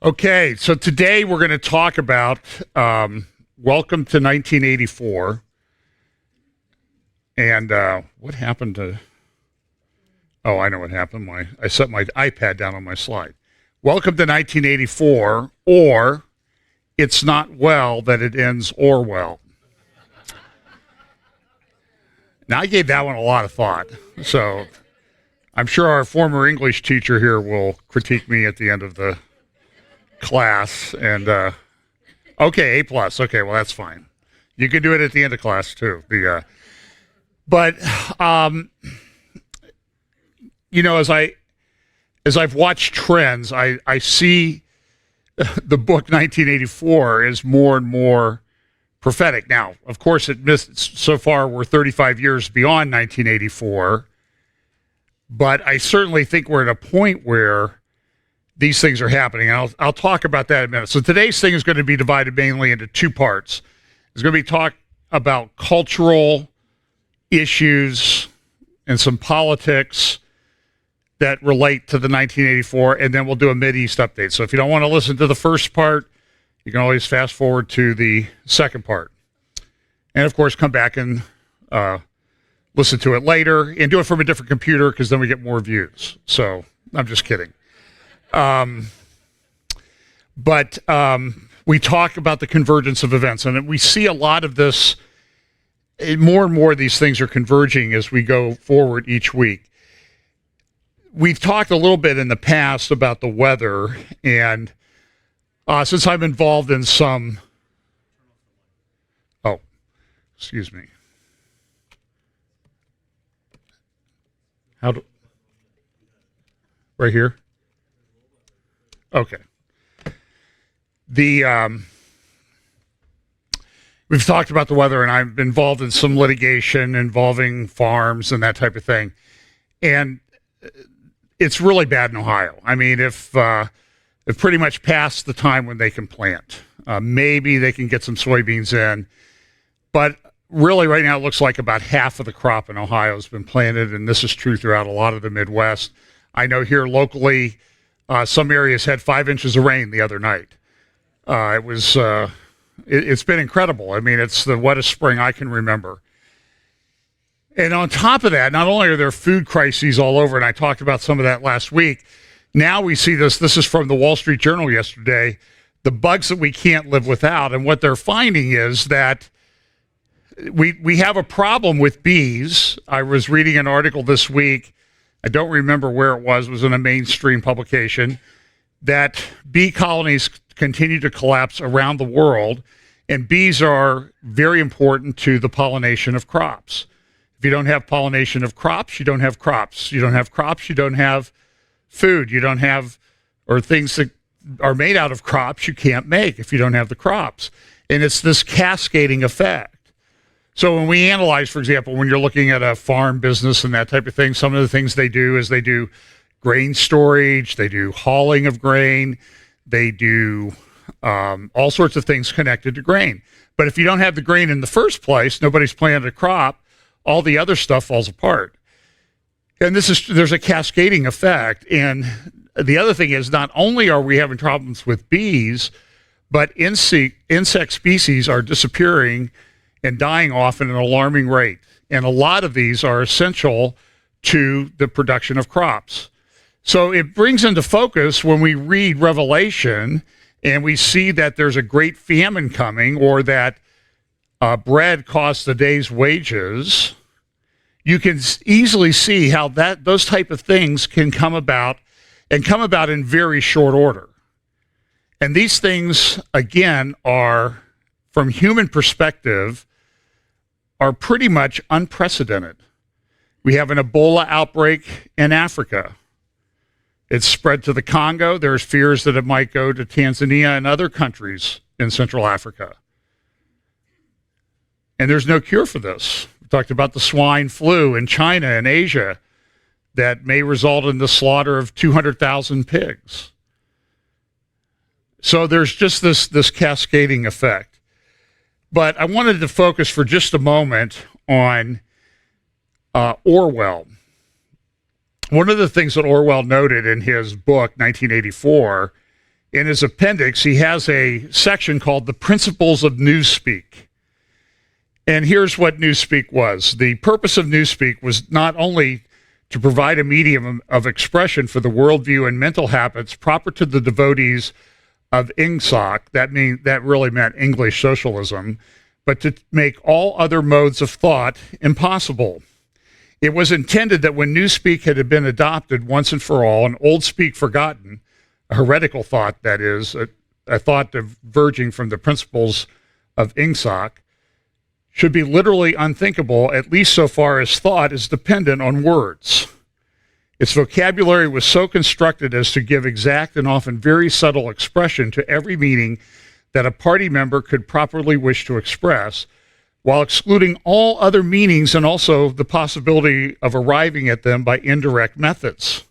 Okay, so today we're going to talk about Welcome to 1984. And what happened to... Oh, I know what happened. I set my iPad down on my slide. Welcome to 1984, or It's Not Well That It Ends Orwell. Now, I gave that one a lot of thought, so I'm sure our former English teacher here will critique me at the end of the class. And okay, A+. Okay, well, that's fine. You can do it at the end of class, too. But as I've watched trends, I see the book 1984 is more and more prophetic. Now, of course, so far we're 35 years beyond 1984, but I certainly think we're at a point where these things are happening. I'll talk about that in a minute. So today's thing is going to be divided mainly into two parts. There's going to be talk about cultural issues and some politics that relate to the 1984, and then we'll do a Mideast update. So if you don't want to listen to the first part, you can always fast forward to the second part. And of course, come back and listen to it later and do it from a different computer, because then we get more views. So I'm just kidding. But we talk about the convergence of events, and we see a lot of this. More and more of these things are converging as we go forward each week. We've talked a little bit in the past about the weather, and since I'm involved in some... Oh, excuse me. Right here? Okay. We've talked about the weather, and I'm involved in some litigation involving farms and that type of thing. And it's really bad in Ohio. I mean, if pretty much past the time when they can plant. Maybe they can get some soybeans in. But really right now it looks like about half of the crop in Ohio has been planted, and this is true throughout a lot of the Midwest. I know here locally, some areas had 5 inches of rain the other night. It's been incredible. I mean, it's the wettest spring I can remember. And on top of that, not only are there food crises all over, and I talked about some of that last week, now we see this is from the Wall Street Journal yesterday, the bugs that we can't live without. And what they're finding is that we have a problem with bees. I was reading an article this week, I don't remember where it was in a mainstream publication, that bee colonies continue to collapse around the world, and bees are very important to the pollination of crops. If you don't have pollination of crops, you don't have crops. You don't have crops, you don't have food. You don't have, or things that are made out of crops you can't make if you don't have the crops. And it's this cascading effect. So when we analyze, for example, when you're looking at a farm business and that type of thing, some of the things they do is they do grain storage, they do hauling of grain, they do all sorts of things connected to grain. But if you don't have the grain in the first place, nobody's planted a crop, all the other stuff falls apart. And there's a cascading effect. And the other thing is, not only are we having problems with bees, but insect species are disappearing and dying off at an alarming rate. And a lot of these are essential to the production of crops. So it brings into focus when we read Revelation and we see that there's a great famine coming, or that bread costs a day's wages. You can easily see how those type of things can come about, and come about in very short order. And these things, again, are, from human perspective, are pretty much unprecedented. We have an Ebola outbreak in Africa. It's spread to the Congo. There's fears that it might go to Tanzania and other countries in Central Africa. And there's no cure for this. We talked about the swine flu in China and Asia that may result in the slaughter of 200,000 pigs. So there's just this cascading effect. But I wanted to focus for just a moment on Orwell. One of the things that Orwell noted in his book, 1984, in his appendix, he has a section called The Principles of Newspeak. And here's what Newspeak was. The purpose of Newspeak was not only to provide a medium of expression for the worldview and mental habits proper to the devotees of Ingsoc, that really meant English socialism, but to make all other modes of thought impossible. It was intended that when Newspeak had been adopted once and for all, and Old Speak forgotten, a heretical thought, that is, a thought diverging from the principles of Ingsoc, should be literally unthinkable, at least so far as thought is dependent on words. Its vocabulary was so constructed as to give exact and often very subtle expression to every meaning that a party member could properly wish to express, while excluding all other meanings and also the possibility of arriving at them by indirect methods.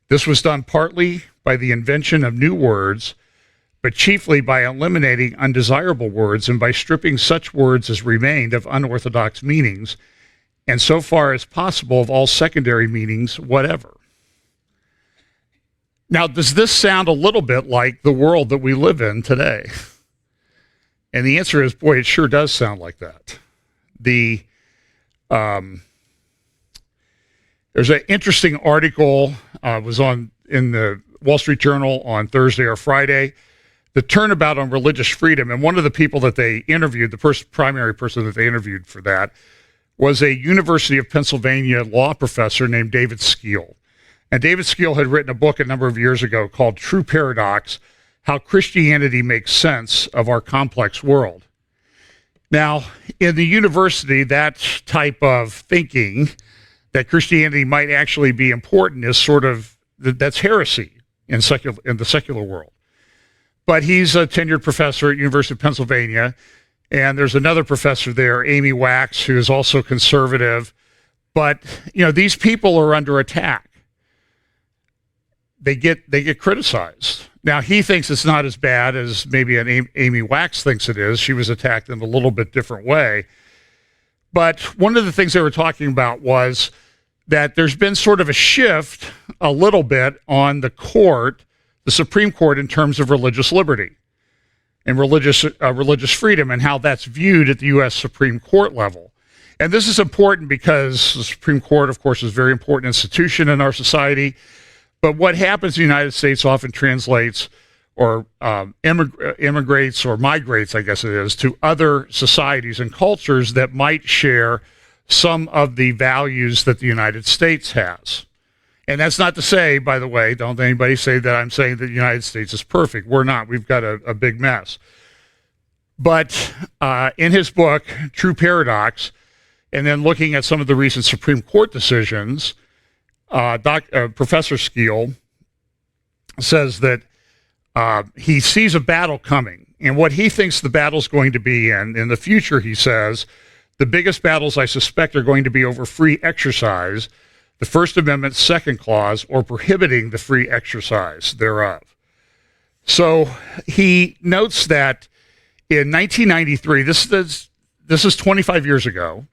This was done partly by the invention of new words, but chiefly by eliminating undesirable words and by stripping such words as remained of unorthodox meanings, and so far as possible of all secondary meanings whatever. Now, does this sound a little bit like the world that we live in today? And the answer is, boy, it sure does sound like that. There's an interesting article, was in the Wall Street Journal on Thursday or Friday, the turnabout on religious freedom. And one of the people that they interviewed, the primary person that they interviewed for that, was a University of Pennsylvania law professor named David Skeel. And David Skeel had written a book a number of years ago called True Paradox: How Christianity Makes Sense of Our Complex World. Now, in the university, that type of thinking that Christianity might actually be important is that's heresy in the secular world. But he's a tenured professor at University of Pennsylvania, and there's another professor there, Amy Wax, who is also conservative. But these people are under attack. They get criticized. Now, he thinks it's not as bad as maybe an Amy Wax thinks it is. She was attacked in a little bit different way. But one of the things they were talking about was that there's been sort of a shift a little bit on the Supreme Court, in terms of religious liberty and religious freedom, and how that's viewed at the U.S. Supreme Court level. And this is important because the Supreme Court, of course, is a very important institution in our society. But what happens in the United States often translates or immigrates or migrates, I guess it is, to other societies and cultures that might share some of the values that the United States has. And that's not to say, by the way, don't anybody say that I'm saying that the United States is perfect. We're not. We've got a big mess. But in his book, True Paradox, and then looking at some of the recent Supreme Court decisions, Professor Skeel says that he sees a battle coming. And what he thinks the battle's going to be in the future, he says, the biggest battles I suspect are going to be over free exercise, the First Amendment's second clause, or prohibiting the free exercise thereof. So he notes that in 1993, this is 25 years ago,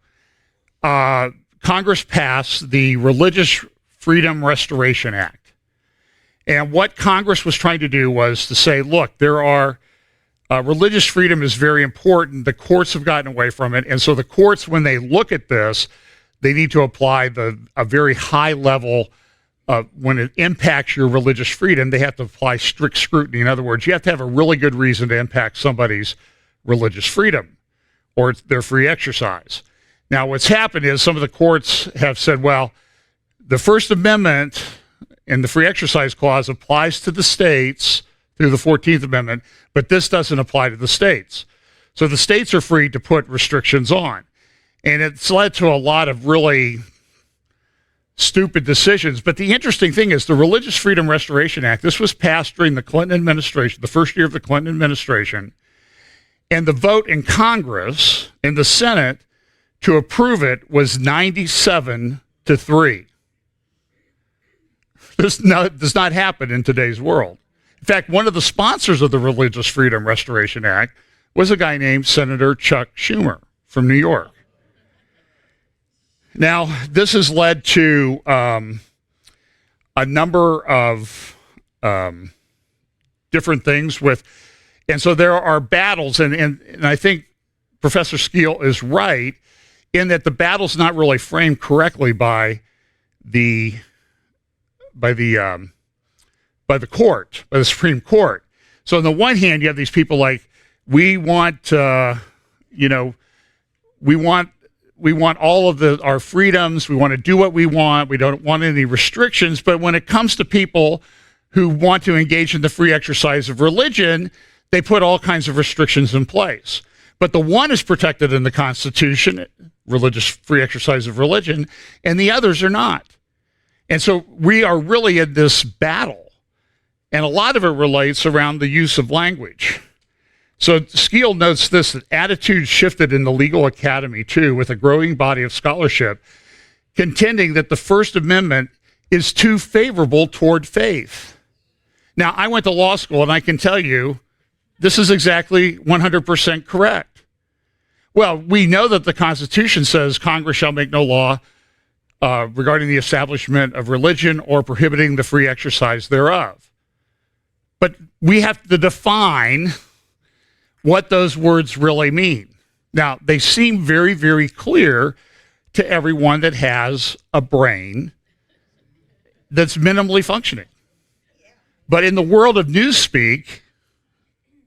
Congress passed the Religious Freedom Restoration Act. And what Congress was trying to do was to say, look, there are religious freedom is very important. The courts have gotten away from it. And so the courts, when they look at this, they need to apply a very high level when it impacts your religious freedom, they have to apply strict scrutiny. In other words, you have to have a really good reason to impact somebody's religious freedom or their free exercise. Now, what's happened is some of the courts have said, well, the First Amendment and the free exercise clause applies to the states through the 14th Amendment, but this doesn't apply to the states. So the states are free to put restrictions on. And it's led to a lot of really stupid decisions. But the interesting thing is the Religious Freedom Restoration Act, this was passed during the Clinton administration, the first year of the Clinton administration. And the vote in Congress, in the Senate, to approve it was 97-3. This does not happen in today's world. In fact, one of the sponsors of the Religious Freedom Restoration Act was a guy named Senator Chuck Schumer from New York. Now, this has led to a number of different things with, and so there are battles, and I think Professor Skeel is right in that the battle's not really framed correctly by the court, by the Supreme Court. So on the one hand, you have these people like, we want all of our freedoms. We want to do what we want. We don't want any restrictions. But when it comes to people who want to engage in the free exercise of religion, they put all kinds of restrictions in place. But the one is protected in the Constitution, religious free exercise of religion, and the others are not. And so we are really in this battle. And a lot of it relates around the use of language. So Skeel notes this, that attitudes shifted in the legal academy, too, with a growing body of scholarship, contending that the First Amendment is too favorable toward faith. Now, I went to law school, and I can tell you, this is exactly 100% correct. Well, we know that the Constitution says Congress shall make no law regarding the establishment of religion or prohibiting the free exercise thereof. But we have to define what those words really mean. Now, they seem very, very clear to everyone that has a brain that's minimally functioning. But in the world of newspeak,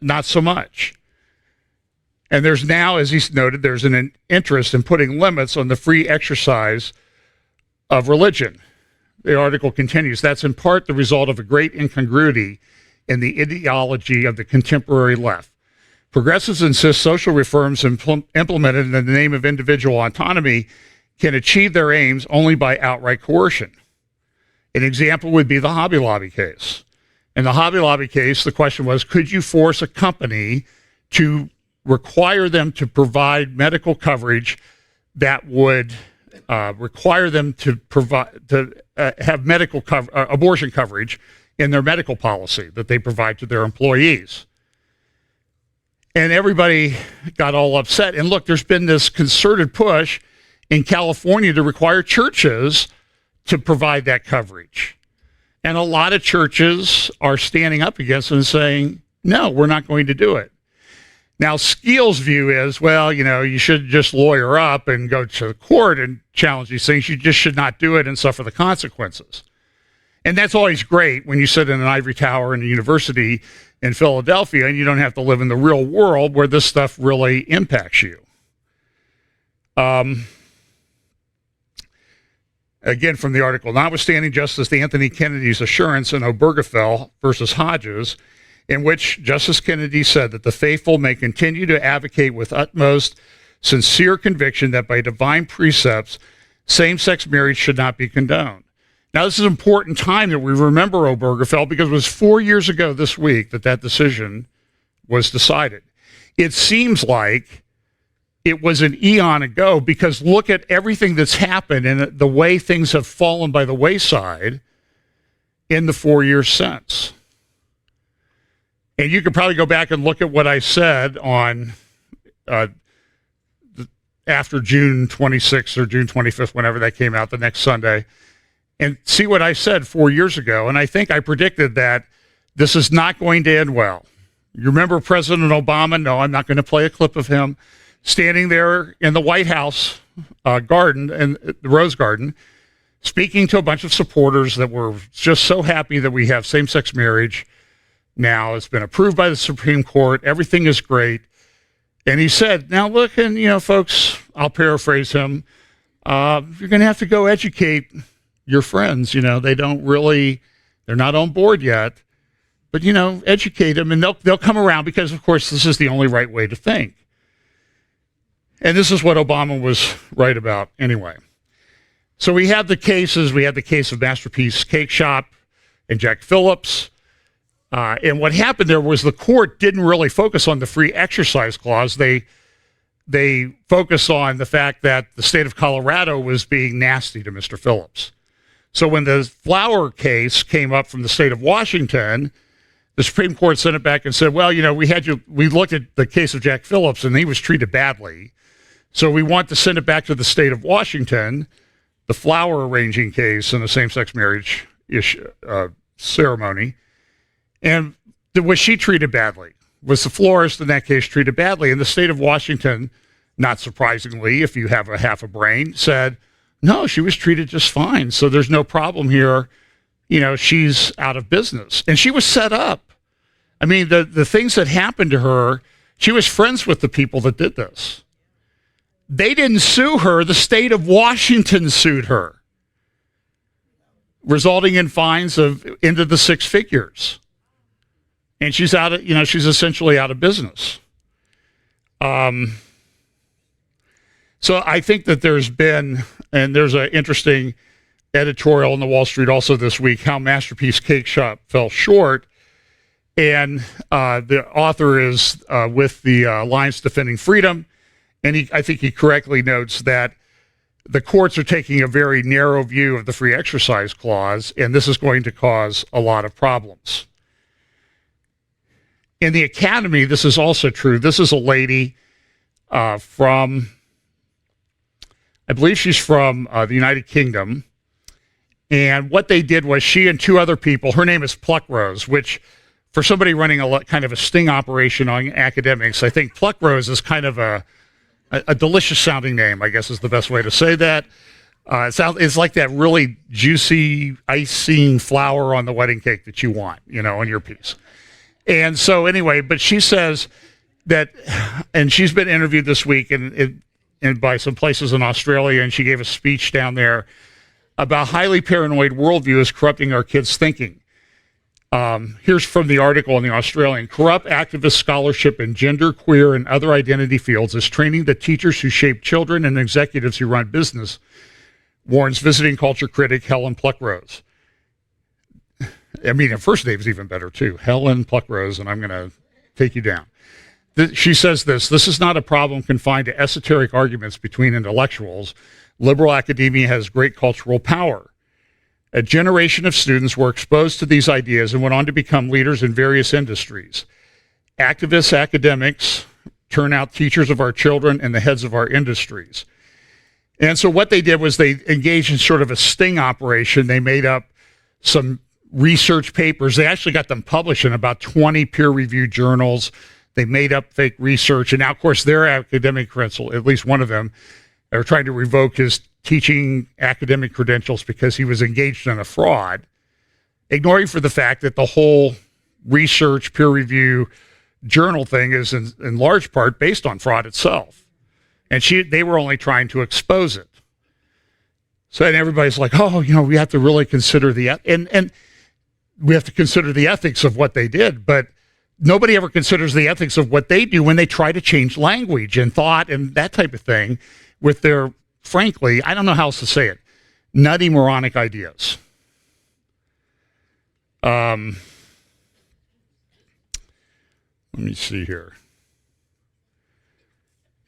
not so much. And there's now, as he's noted, there's an interest in putting limits on the free exercise of religion. The article continues, that's in part the result of a great incongruity in the ideology of the contemporary left. Progressives insist social reforms implemented in the name of individual autonomy can achieve their aims only by outright coercion. An example would be the Hobby Lobby case. In the Hobby Lobby case, the question was, could you force a company to require them to provide medical coverage that would require them to have abortion coverage in their medical policy that they provide to their employees? And everybody got all upset. And look, there's been this concerted push in California to require churches to provide that coverage. And a lot of churches are standing up against it and saying, no, we're not going to do it. Now, Skeel's view is, well, you should just lawyer up and go to the court and challenge these things. You just should not do it and suffer the consequences. And that's always great when you sit in an ivory tower in a university in Philadelphia and you don't have to live in the real world where this stuff really impacts you. Again, from the article, notwithstanding Justice Anthony Kennedy's assurance in Obergefell versus Hodges, in which Justice Kennedy said that the faithful may continue to advocate with utmost sincere conviction that by divine precepts, same-sex marriage should not be condoned. Now, this is an important time that we remember Obergefell because it was 4 years ago this week that decision was decided. It seems like it was an eon ago because look at everything that's happened and the way things have fallen by the wayside in the 4 years since. And you could probably go back and look at what I said on after June 26th or June 25th, whenever that came out the next Sunday, and see what I said 4 years ago. And I think I predicted that this is not going to end well. You remember President Obama? No, I'm not going to play a clip of him standing there in the White House garden, and the Rose Garden, speaking to a bunch of supporters that were just so happy that we have same-sex marriage. Now it's been approved by the Supreme Court. Everything is great. And he said, now look, and folks, I'll paraphrase him. You're going to have to go educate your friends. They're not on board yet, but educate them and they'll come around because of course this is the only right way to think. And this is what Obama was right about anyway. So we had the cases. We had the case of Masterpiece Cake Shop and Jack Phillips. And what happened there was the court didn't really focus on the free exercise clause. They focused on the fact that the state of Colorado was being nasty to Mr. Phillips. So when the Flower case came up from the state of Washington, the Supreme Court sent it back and said, well, we looked at the case of Jack Phillips and he was treated badly. So we want to send it back to the state of Washington, the flower arranging case in the same-sex marriage ceremony. And Was she treated badly? Was the florist in that case treated badly? And the state of Washington, not surprisingly, if you have a half a brain, said, no, she was treated just fine. So there's no problem here. You know, she's out of business. And she was set up. I mean, the things that happened to her, she was friends with the people that did this. They didn't sue her. The state of Washington sued her, resulting in fines of into the six figures. And she's out of, she's essentially out of business. So I think that there's been, and there's an interesting editorial in the Wall Street also this week, how Masterpiece Cake Shop fell short. And the author is with the Alliance Defending Freedom. And I think he correctly notes that the courts are taking a very narrow view of the free exercise clause, and this is going to cause a lot of problems. In the academy, this is also true. This is a lady from, I believe she's from the United Kingdom. And what they did was she and two other people, her name is Pluckrose, which for somebody running kind of a sting operation on academics, I think Pluckrose is kind of a delicious sounding name, I guess is the best way to say that. It's like that really juicy icing flour on the wedding cake that you want, on your piece. And so anyway, but she says that, and she's been interviewed this week and by some places in Australia, and she gave a speech down there about highly paranoid worldview is corrupting our kids' thinking. Here's from the article in the Australian. Corrupt activist scholarship in gender, queer, and other identity fields is training the teachers who shape children and executives who run business, warns visiting culture critic Helen Pluckrose. I mean, her first name is even better, too. Helen Pluckrose, and I'm going to take you down. She says this is not a problem confined to esoteric arguments between intellectuals. Liberal academia has great cultural power. A generation of students were exposed to these ideas and went on to become leaders in various industries. Activists, academics turn out teachers of our children and the heads of our industries. And so what they did was they engaged in sort of a sting operation. They made up some research papers. They actually got them published in about 20 peer-reviewed journals. They made up fake research. And now, of course, their academic credential, at least one of them, are trying to revoke his teaching academic credentials because he was engaged in a fraud, ignoring for the fact that the whole research peer review journal thing is in large part based on fraud itself. And they were only trying to expose it. So and everybody's like, oh, we have to really consider and we have to consider the ethics of what they did, but nobody ever considers the ethics of what they do when they try to change language and thought and that type of thing with their, frankly, I don't know how else to say it, nutty, moronic ideas. Let me see here.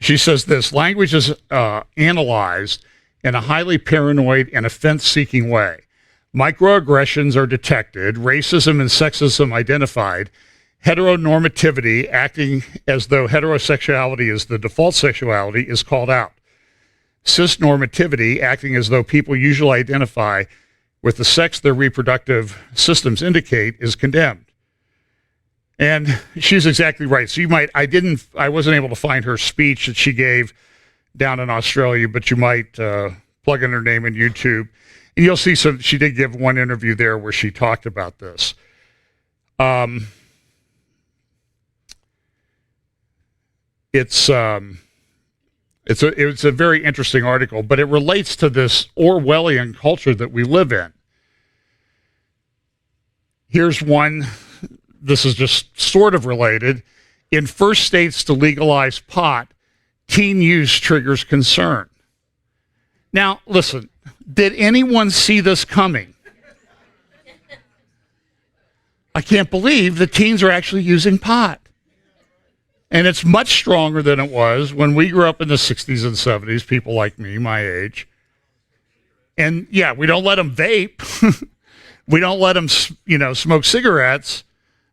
She says this, language is analyzed in a highly paranoid and offense-seeking way. Microaggressions are detected, racism and sexism identified, heteronormativity, acting as though heterosexuality is the default sexuality, is called out. Cisnormativity, acting as though people usually identify with the sex their reproductive systems indicate, is condemned. And she's exactly right. So I wasn't able to find her speech that she gave down in Australia, but you might plug in her name in YouTube. And you'll see she did give one interview there where she talked about this. It's a very interesting article, but it relates to this Orwellian culture that we live in. Here's one. This is just sort of related. In first states to legalize pot, teen use triggers concern. Now, listen, did anyone see this coming? I can't believe the teens are actually using pot. And it's much stronger than it was when we grew up in the 60s and 70s, people like me, my age. And yeah, we don't let them vape. We don't let them, smoke cigarettes.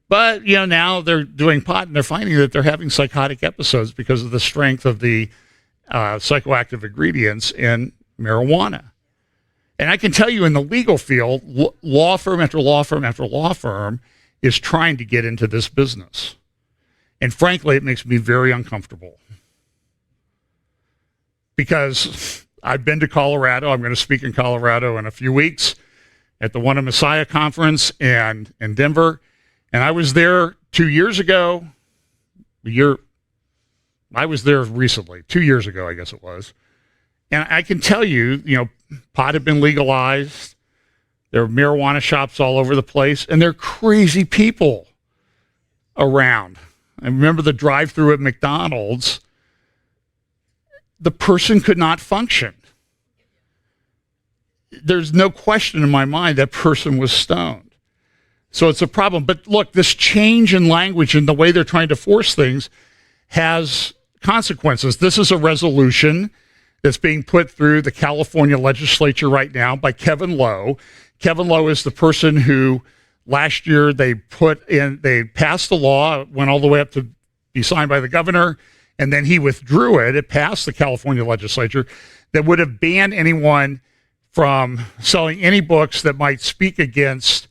But, now they're doing pot and they're finding that they're having psychotic episodes because of the strength of the psychoactive ingredients in marijuana. And I can tell you in the legal field, law firm after law firm after law firm is trying to get into this business. And frankly, it makes me very uncomfortable. Because I've been to Colorado. I'm going to speak in Colorado in a few weeks at the One of Messiah conference and in Denver. And I was there 2 years ago. I was there recently, 2 years ago, I guess it was. And I can tell you, pot had been legalized. There are marijuana shops all over the place, and there are crazy people around. I remember the drive-through at McDonald's. The person could not function. There's no question in my mind that person was stoned. So it's a problem. But look, this change in language and the way they're trying to force things has consequences. This is a resolution that's being put through the California legislature right now by Kevin Lowe. Kevin Lowe is the person who last year they passed the law, went all the way up to be signed by the governor, and then he withdrew it. It passed the California legislature that would have banned anyone from selling any books that might speak against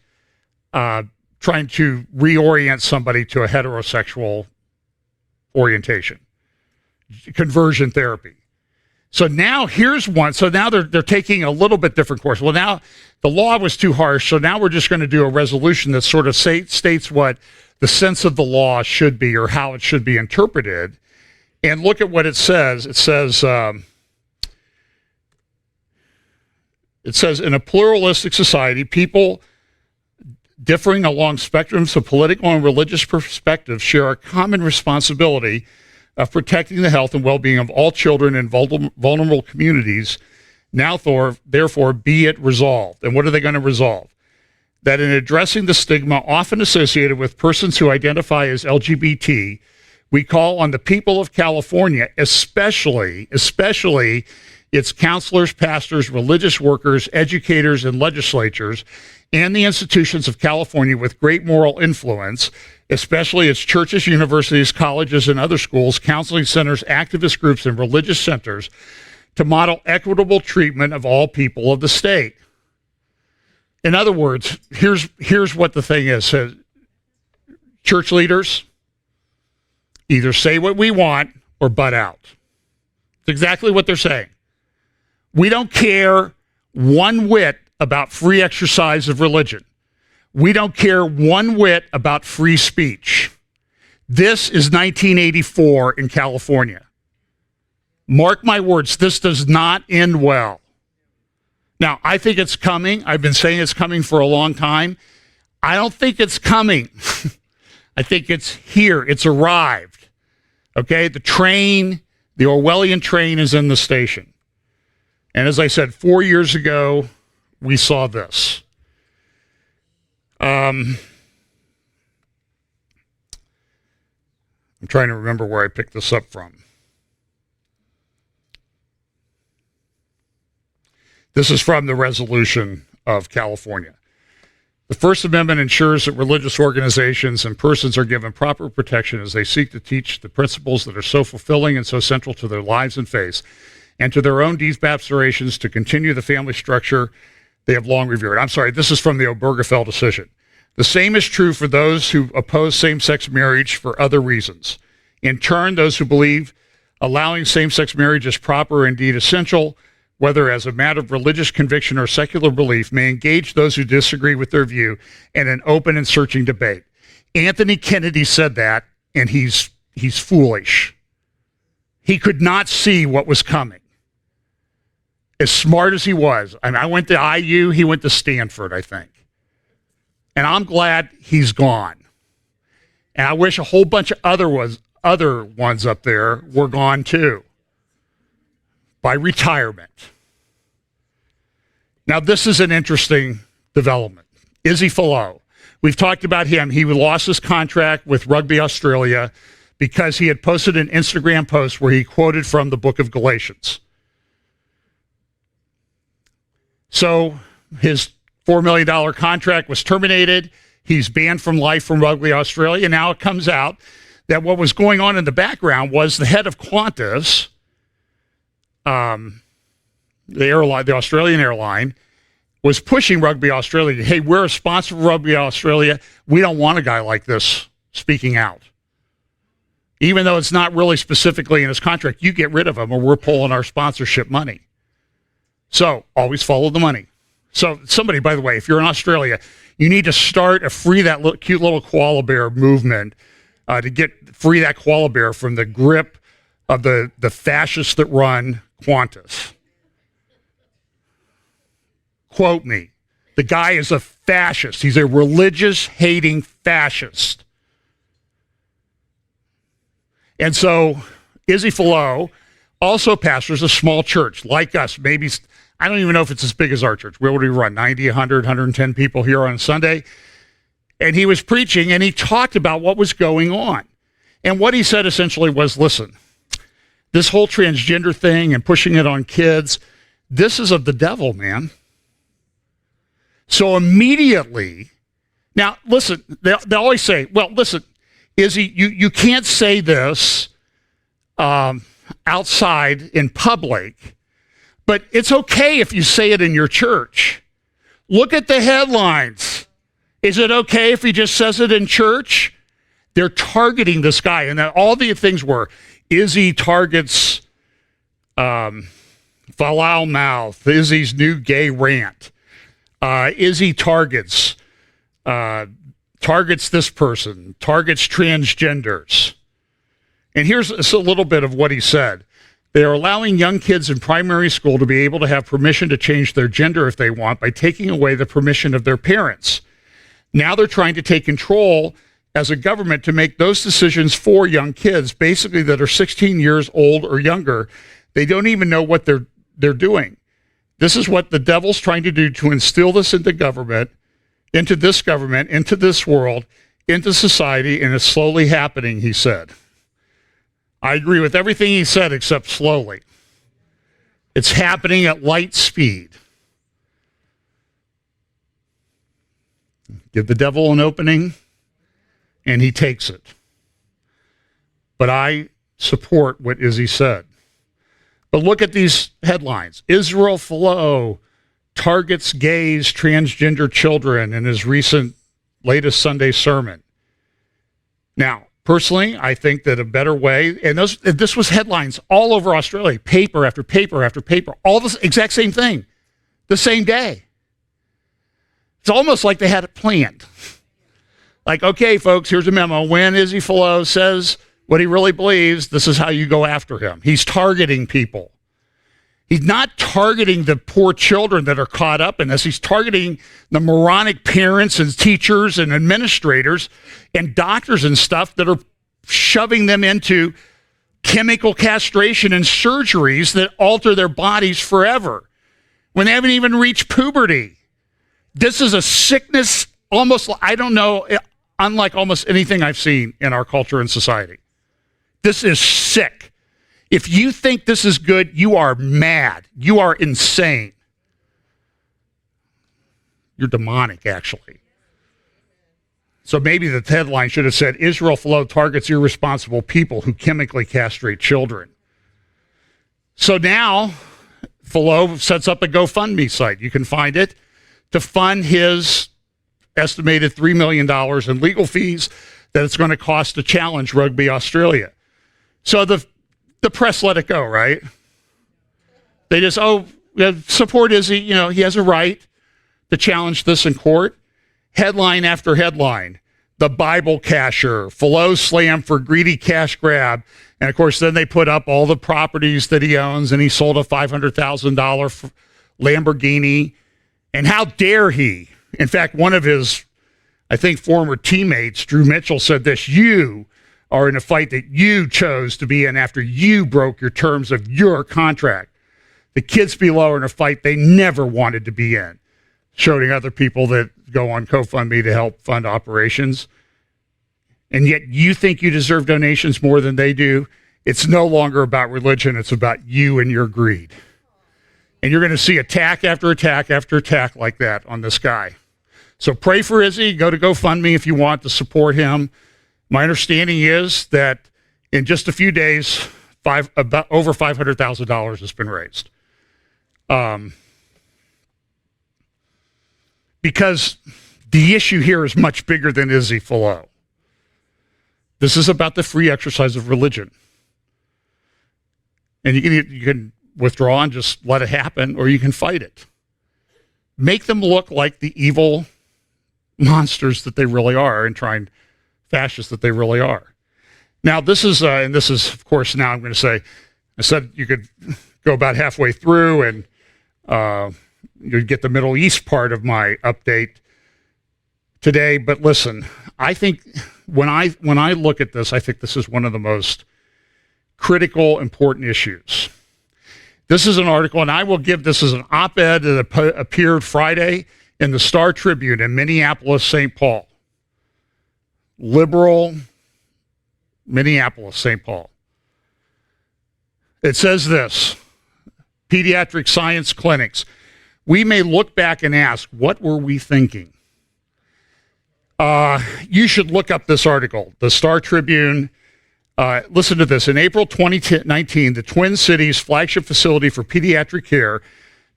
trying to reorient somebody to a heterosexual orientation, conversion therapy. So now here's one. So now they're taking a little bit different course. Well, now the law was too harsh, so now we're just going to do a resolution that sort of states what the sense of the law should be or how it should be interpreted. And look at what it says. It says, in a pluralistic society, people differing along spectrums of political and religious perspectives share a common responsibility of protecting the health and well-being of all children in vulnerable communities. Now, therefore, be it resolved. And what are they going to resolve? That in addressing the stigma often associated with persons who identify as LGBT, we call on the people of California, especially its counselors, pastors, religious workers, educators, and legislatures, and the institutions of California with great moral influence, especially its churches, universities, colleges, and other schools, counseling centers, activist groups, and religious centers, to model equitable treatment of all people of the state. In other words, here's what the thing is. Church leaders, either say what we want or butt out. It's exactly what they're saying. We don't care one whit about free exercise of religion. We don't care one whit about free speech. This is 1984 in California. Mark my words, this does not end well. Now, I think it's coming. I've been saying it's coming for a long time. I don't think it's coming. I think it's here. It's arrived. Okay, the Orwellian train is in the station. And as I said, 4 years ago, we saw this. I'm trying to remember where I picked this up from. This is from the resolution of California. The First Amendment ensures that religious organizations and persons are given proper protection as they seek to teach the principles that are so fulfilling and so central to their lives and faiths, and to their own deep aspirations to continue the family structure they have long revered. I'm sorry, this is from the Obergefell decision. The same is true for those who oppose same-sex marriage for other reasons. In turn, those who believe allowing same-sex marriage is proper, indeed essential, whether as a matter of religious conviction or secular belief, may engage those who disagree with their view in an open and searching debate. Anthony Kennedy said that, and he's foolish. He could not see what was coming. As smart as he was. I mean, I went to IU, he went to Stanford, I think. And I'm glad he's gone. And I wish a whole bunch of other ones up there were gone too. By retirement. Now, this is an interesting development. Izzy Folau. We've talked about him. He lost his contract with Rugby Australia because he had posted an Instagram post where he quoted from the book of Galatians. So his $4 million contract was terminated. He's banned from life from Rugby Australia. Now it comes out that what was going on in the background was the head of Qantas, the Australian airline, was pushing Rugby Australia. Hey, we're a sponsor of Rugby Australia. We don't want a guy like this speaking out. Even though it's not really specifically in his contract, you get rid of him or we're pulling our sponsorship money. So always follow the money. So somebody, by the way, if you're in Australia, you need to start a free that cute little koala bear movement to get free that koala bear from the grip of the fascists that run Qantas. Quote me. The guy is a fascist. He's a religious-hating fascist. And so Izzy Folau also pastors a small church like us. Maybe, I don't even know if it's as big as our church. Where would we run? 90, 100, 110 people here on Sunday. And he was preaching and he talked about what was going on. And what he said essentially was, listen, this whole transgender thing and pushing it on kids, this is of the devil, man. So immediately, now listen, they always say, well, listen, Izzy, you can't say this outside in public, but it's okay if you say it in your church. Look at the headlines. Is it okay if he just says it in church? They're targeting this guy, and all the things were, Izzy targets Foul Mouth, Izzy's new gay rant. Izzy targets this person, targets transgenders. And here's a little bit of what he said. They are allowing young kids in primary school to be able to have permission to change their gender if they want by taking away the permission of their parents. Now they're trying to take control as a government to make those decisions for young kids, basically that are 16 years old or younger. They don't even know what they're doing. This is what the devil's trying to do, to instill this into government, into this world, into society, and it's slowly happening, he said. I agree with everything he said except slowly. It's happening at light speed. Give the devil an opening, and he takes it. But I support what Izzy said. But look at these headlines. Izzy Folau targets gays, transgender children in his latest Sunday sermon. Now, personally, I think that a better way, and this was headlines all over Australia, paper after paper after paper, all the exact same thing, the same day. It's almost like they had it planned. Like, okay, folks, here's a memo. When Izzy Folau says what he really believes, this is how you go after him. He's targeting people. He's not targeting the poor children that are caught up in this. He's targeting the moronic parents and teachers and administrators and doctors and stuff that are shoving them into chemical castration and surgeries that alter their bodies forever when they haven't even reached puberty. This is a sickness almost, I don't know, unlike almost anything I've seen in our culture and society. This is sick. If you think this is good, you are mad. You are insane. You're demonic, actually. So maybe the headline should have said, Izzy Folau targets irresponsible people who chemically castrate children. So now, Folau sets up a GoFundMe site. You can find it to fund his estimated $3 million in legal fees that it's going to cost to challenge Rugby Australia. So the press let it go, right? They just, support Izzy. You know, he has a right to challenge this in court. Headline after headline. The Bible casher, Folau slammed for greedy cash grab. And of course, then they put up all the properties that he owns, and he sold a $500,000 Lamborghini. And how dare he? In fact, one of his, I think, former teammates, Drew Mitchell, said this: you are in a fight that you chose to be in after you broke your terms of your contract. The kids below are in a fight they never wanted to be in, showing other people that go on GoFundMe to help fund operations. And yet you think you deserve donations more than they do. It's no longer about religion. It's about you and your greed. And you're going to see attack after attack after attack like that on this guy. So pray for Izzy. Go to GoFundMe if you want to support him. My understanding is that in just a few days, about over $500,000 has been raised. because the issue here is much bigger than Izzy Folau. This is about the free exercise of religion. And you can withdraw and just let it happen, or you can fight it. Make them look like the evil monsters that they really are, and fascists that they really are. Now, this is, of course, now I'm going to say, I said you could go about halfway through and you'd get the Middle East part of my update today. But listen, I think when I look at this, I think this is one of the most critical, important issues. This is an article, and I will give this as an op-ed that appeared Friday in the Star Tribune in Minneapolis, St. Paul. Liberal Minneapolis, St. Paul. It says this: pediatric science clinics. We may look back and ask, what were we thinking? You should look up this article, the Star Tribune. Listen to this. In April 2019, the Twin Cities flagship facility for pediatric care,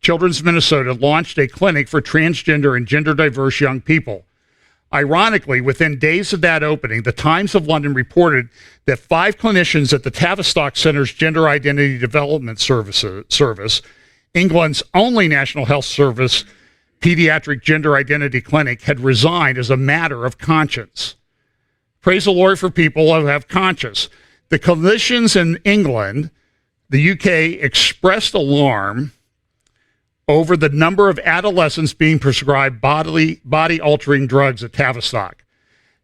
Children's Minnesota, launched a clinic for transgender and gender diverse young people. Ironically, within days of that opening, the Times of London reported that 5 clinicians at the Tavistock Centre's Gender Identity Development Service, England's only National Health Service pediatric gender identity clinic, had resigned as a matter of conscience. Praise the Lord for people who have conscience. The clinicians in England, the UK, expressed alarm over the number of adolescents being prescribed body-altering drugs at Tavistock.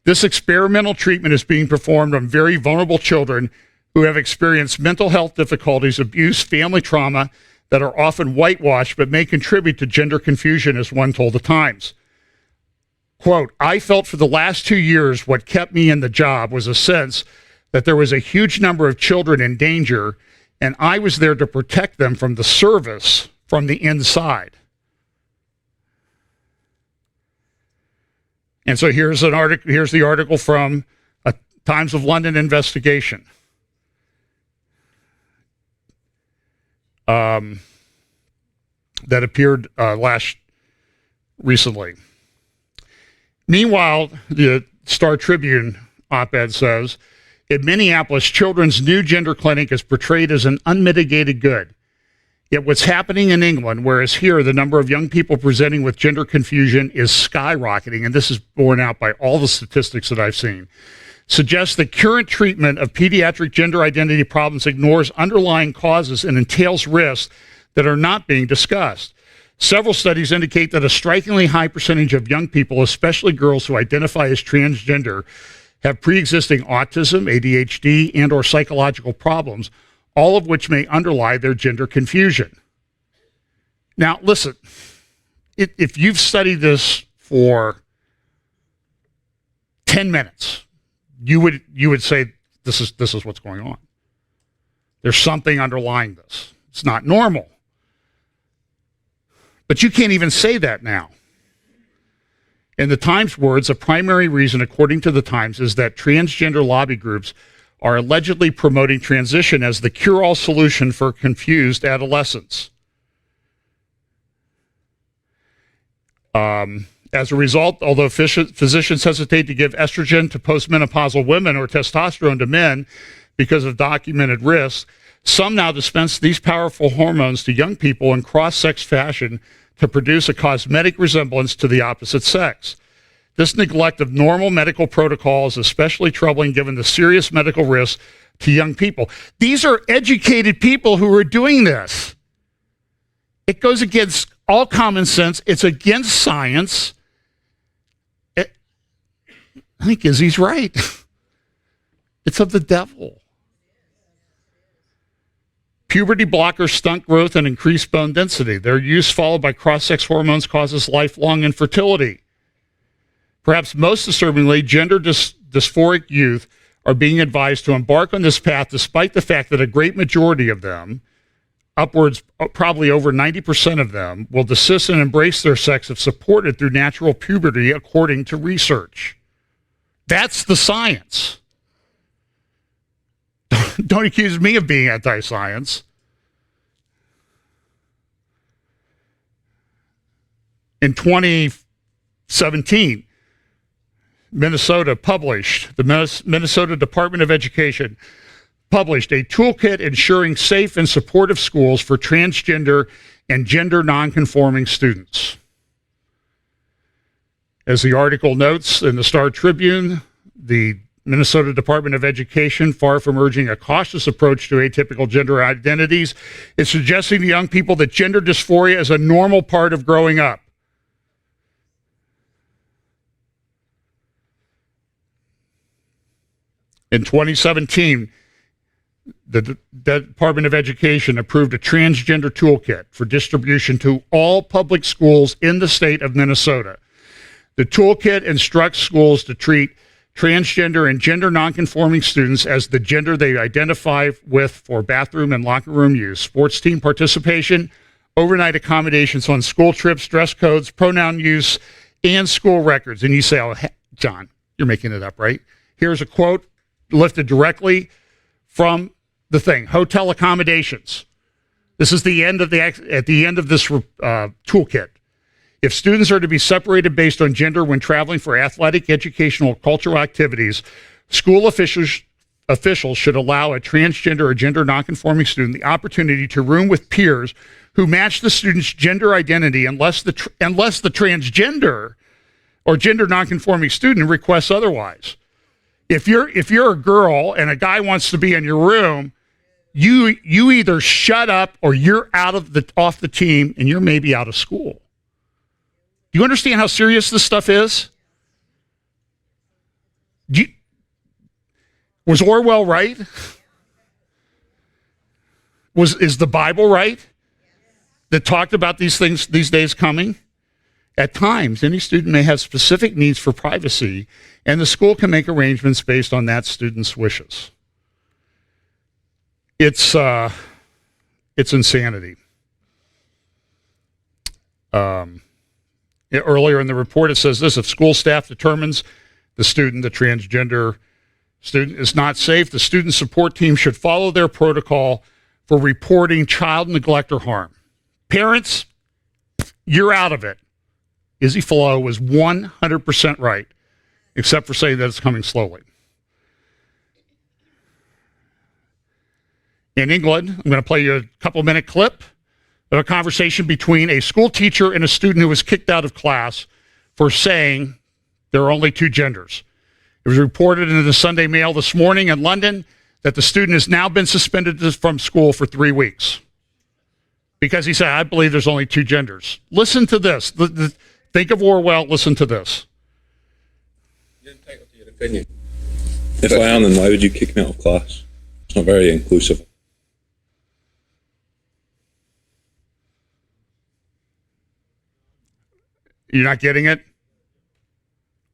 This experimental treatment is being performed on very vulnerable children who have experienced mental health difficulties, abuse, family trauma that are often whitewashed but may contribute to gender confusion, as one told the Times. Quote, I felt for the last 2 years what kept me in the job was a sense that there was a huge number of children in danger, and I was there to protect them from the service from the inside. And so here's the article from a Times of London investigation. That appeared recently. Meanwhile, the Star Tribune op-ed says, in Minneapolis, children's new gender clinic is portrayed as an unmitigated good. Yet what's happening in England, whereas here the number of young people presenting with gender confusion is skyrocketing, and this is borne out by all the statistics that I've seen, suggests that current treatment of pediatric gender identity problems ignores underlying causes and entails risks that are not being discussed. Several studies indicate that a strikingly high percentage of young people, especially girls who identify as transgender, have pre-existing autism, ADHD, and or psychological problems, all of which may underlie their gender confusion. Now, listen, if you've studied this for 10 minutes, you would say this is what's going on. There's something underlying this. It's not normal. But you can't even say that now. In the Times' words, a primary reason, according to the Times, is that transgender lobby groups are allegedly promoting transition as the cure-all solution for confused adolescents. As a result, although physicians hesitate to give estrogen to postmenopausal women or testosterone to men because of documented risks, some now dispense these powerful hormones to young people in cross-sex fashion to produce a cosmetic resemblance to the opposite sex. This neglect of normal medical protocol is especially troubling given the serious medical risks to young people. These are educated people who are doing this. It goes against all common sense. It's against science. I think Izzy's right. It's of the devil. Puberty blockers stunt growth and increase bone density. Their use followed by cross-sex hormones causes lifelong infertility. Perhaps most disturbingly, gender dysphoric youth are being advised to embark on this path despite the fact that a great majority of them, upwards probably over 90% of them, will desist and embrace their sex if supported through natural puberty according to research. That's the science. Don't accuse me of being anti-science. In 20 2017, Minnesota published, the Minnesota Department of Education published a toolkit ensuring safe and supportive schools for transgender and gender nonconforming students. As the article notes in the Star Tribune, the Minnesota Department of Education, far from urging a cautious approach to atypical gender identities, is suggesting to young people that gender dysphoria is a normal part of growing up. In 2017, the Department of Education approved a transgender toolkit for distribution to all public schools in the state of Minnesota. The toolkit instructs schools to treat transgender and gender nonconforming students as the gender they identify with for bathroom and locker room use, sports team participation, overnight accommodations on school trips, dress codes, pronoun use, and school records. And you say, oh, John, you're making it up, right? Here's a quote lifted directly from the thing: hotel accommodations. This is the end of at the end of this toolkit. If students are to be separated based on gender when traveling for athletic, educational, or cultural activities, school officials should allow a transgender or gender nonconforming student the opportunity to room with peers who match the student's gender identity unless the transgender or gender nonconforming student requests otherwise. If you're a girl and a guy wants to be in your room, you either shut up or you're off the team and you're maybe out of school. Do you understand how serious this stuff is? Was Orwell right? Is the Bible right that talked about these things, these days coming? At times, any student may have specific needs for privacy, and the school can make arrangements based on that student's wishes. It's insanity. Earlier in the report, it says this: if school staff determines the transgender student is not safe, the student support team should follow their protocol for reporting child neglect or harm. Parents, you're out of it. Izzy Folau was 100% right, except for saying that it's coming slowly. In England, I'm going to play you a couple-minute clip of a conversation between a school teacher and a student who was kicked out of class for saying there are only two genders. It was reported in the Sunday Mail this morning in London that the student has now been suspended from school for 3 weeks because he said, I believe there's only two genders. Listen to this. Think of Orwell. Listen to this. You're entitled to your opinion. If I am, then why would you kick me out of class? It's not very inclusive. You're not getting it?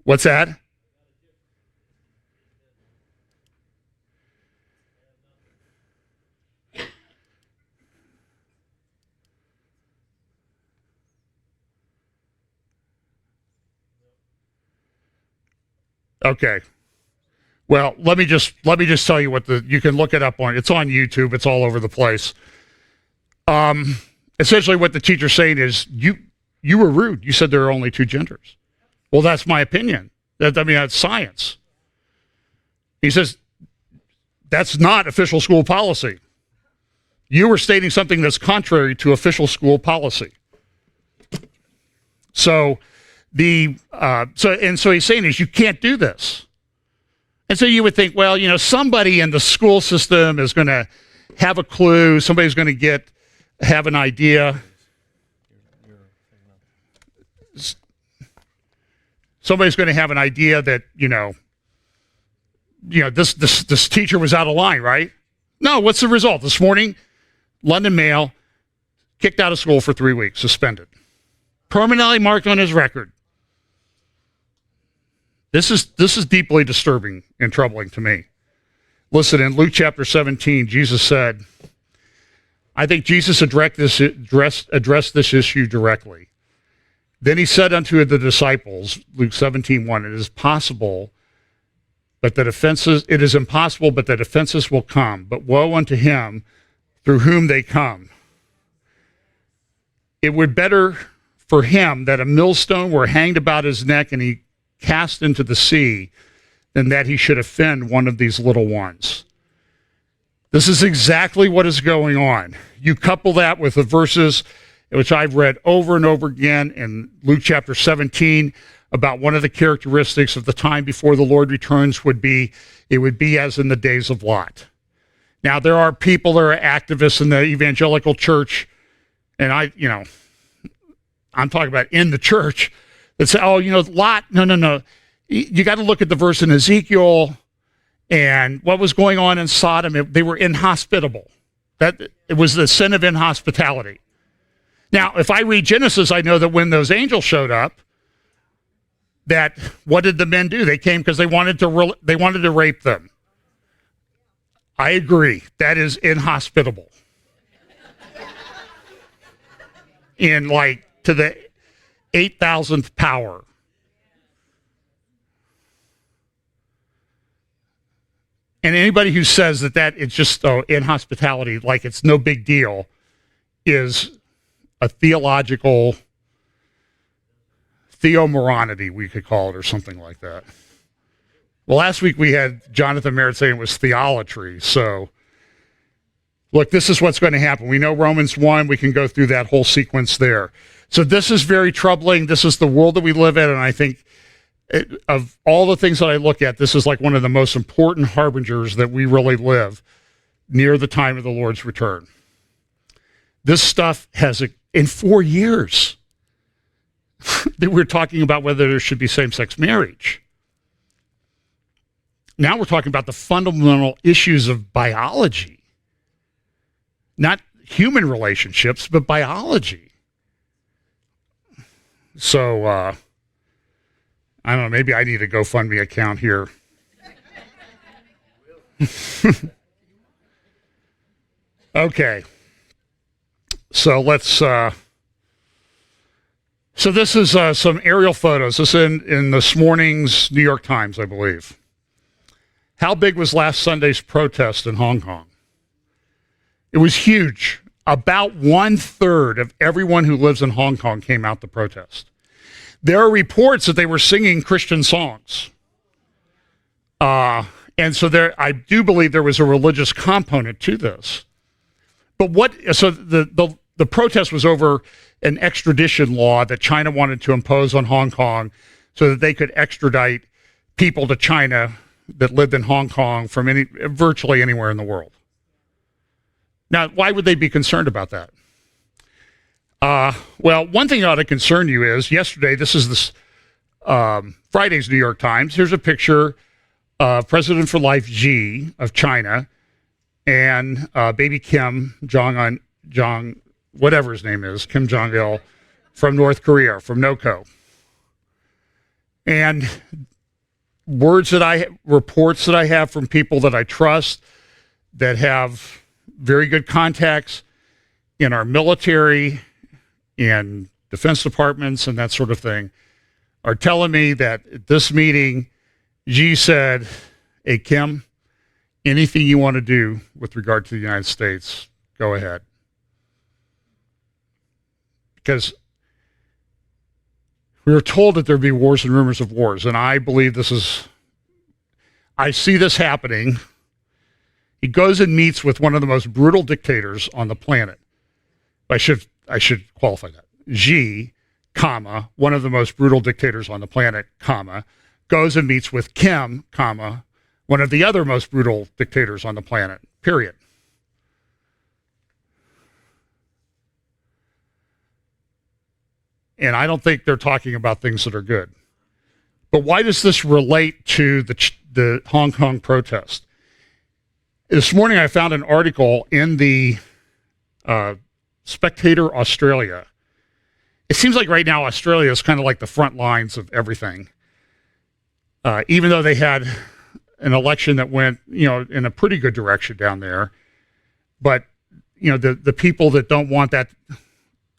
What's that? Okay. Well, let me just tell you you can look it up it's on YouTube. It's all over the place. Essentially what the teacher's saying is you were rude. You said there are only two genders. Well, that's my opinion. That's science. He says, that's not official school policy. You were stating something that's contrary to official school policy. So so he's saying is you can't do this. And so you would think, well, somebody in the school system is going to have a clue. Somebody's going to have an idea. Somebody's going to have an idea that, this teacher was out of line, right? No, what's the result? This morning, London Mail, kicked out of school for 3 weeks, suspended. Permanently marked on his record. This is deeply disturbing and troubling to me. Listen, in Luke chapter 17, Jesus said, I think Jesus addressed this issue directly. Then he said unto the disciples, Luke 17:1, it is impossible, but that offenses will come, but woe unto him through whom they come. It would better for him that a millstone were hanged about his neck and he cast into the sea than that he should offend one of these little ones. This is exactly what is going on. You couple that with the verses which I've read over and over again in Luke chapter 17 about one of the characteristics of the time before the Lord returns would be, it would be as in the days of Lot. Now, there are people that are activists in the evangelical church, and I'm talking about in the church, that say, oh, Lot, no. You got to look at the verse in Ezekiel and what was going on in Sodom. They were inhospitable. That it was the sin of inhospitality. Now, if I read Genesis, I know that when those angels showed up, that what did the men do? They came because they wanted to rape them. I agree. That is inhospitable. In to the 8,000th power. And anybody who says that it's just inhospitality, like it's no big deal, is a theological theomoronity, we could call it, or something like that. Well, last week we had Jonathan Merritt saying it was theolatry. So, look, this is what's going to happen. We know Romans 1. We can go through that whole sequence there. So this is very troubling. This is the world that we live in, and I think of all the things that I look at, this is like one of the most important harbingers that we really live near the time of the Lord's return. This stuff has, in 4 years, that we're talking about whether there should be same-sex marriage. Now we're talking about the fundamental issues of biology. Not human relationships, but biology. So, I don't know, maybe I need a GoFundMe account here. Okay. So let's, so this is some aerial photos. This is in this morning's New York Times, I believe. How big was last Sunday's protest in Hong Kong? It was huge. About 1/3 of everyone who lives in Hong Kong came out to protest. There are reports that they were singing Christian songs. And so I do believe there was a religious component to this. But the protest was over an extradition law that China wanted to impose on Hong Kong so that they could extradite people to China that lived in Hong Kong from virtually anywhere in the world. Now, why would they be concerned about that? Well, one thing that ought to concern you is, yesterday, this is this Friday's New York Times. Here's a picture of President for Life Xi of China and baby Kim Jong, whatever his name is, Kim Jong-il, from North Korea, from NOCO. And reports that I have from people that I trust, that have very good contacts in our military, in defense departments, and that sort of thing, are telling me that at this meeting, Xi said, hey, Kim, anything you want to do with regard to the United States, go ahead. Because we were told that there'd be wars and rumors of wars, and I believe I see this happening. He goes and meets with one of the most brutal dictators on the planet. I should qualify that. Xi, comma, one of the most brutal dictators on the planet, comma, goes and meets with Kim, comma, one of the other most brutal dictators on the planet, period. And I don't think they're talking about things that are good. But why does this relate to the Hong Kong protest? This morning I found an article in the Spectator Australia. It seems like right now Australia is kind of like the front lines of everything. Even though they had an election that went, in a pretty good direction down there. But, the people that don't want that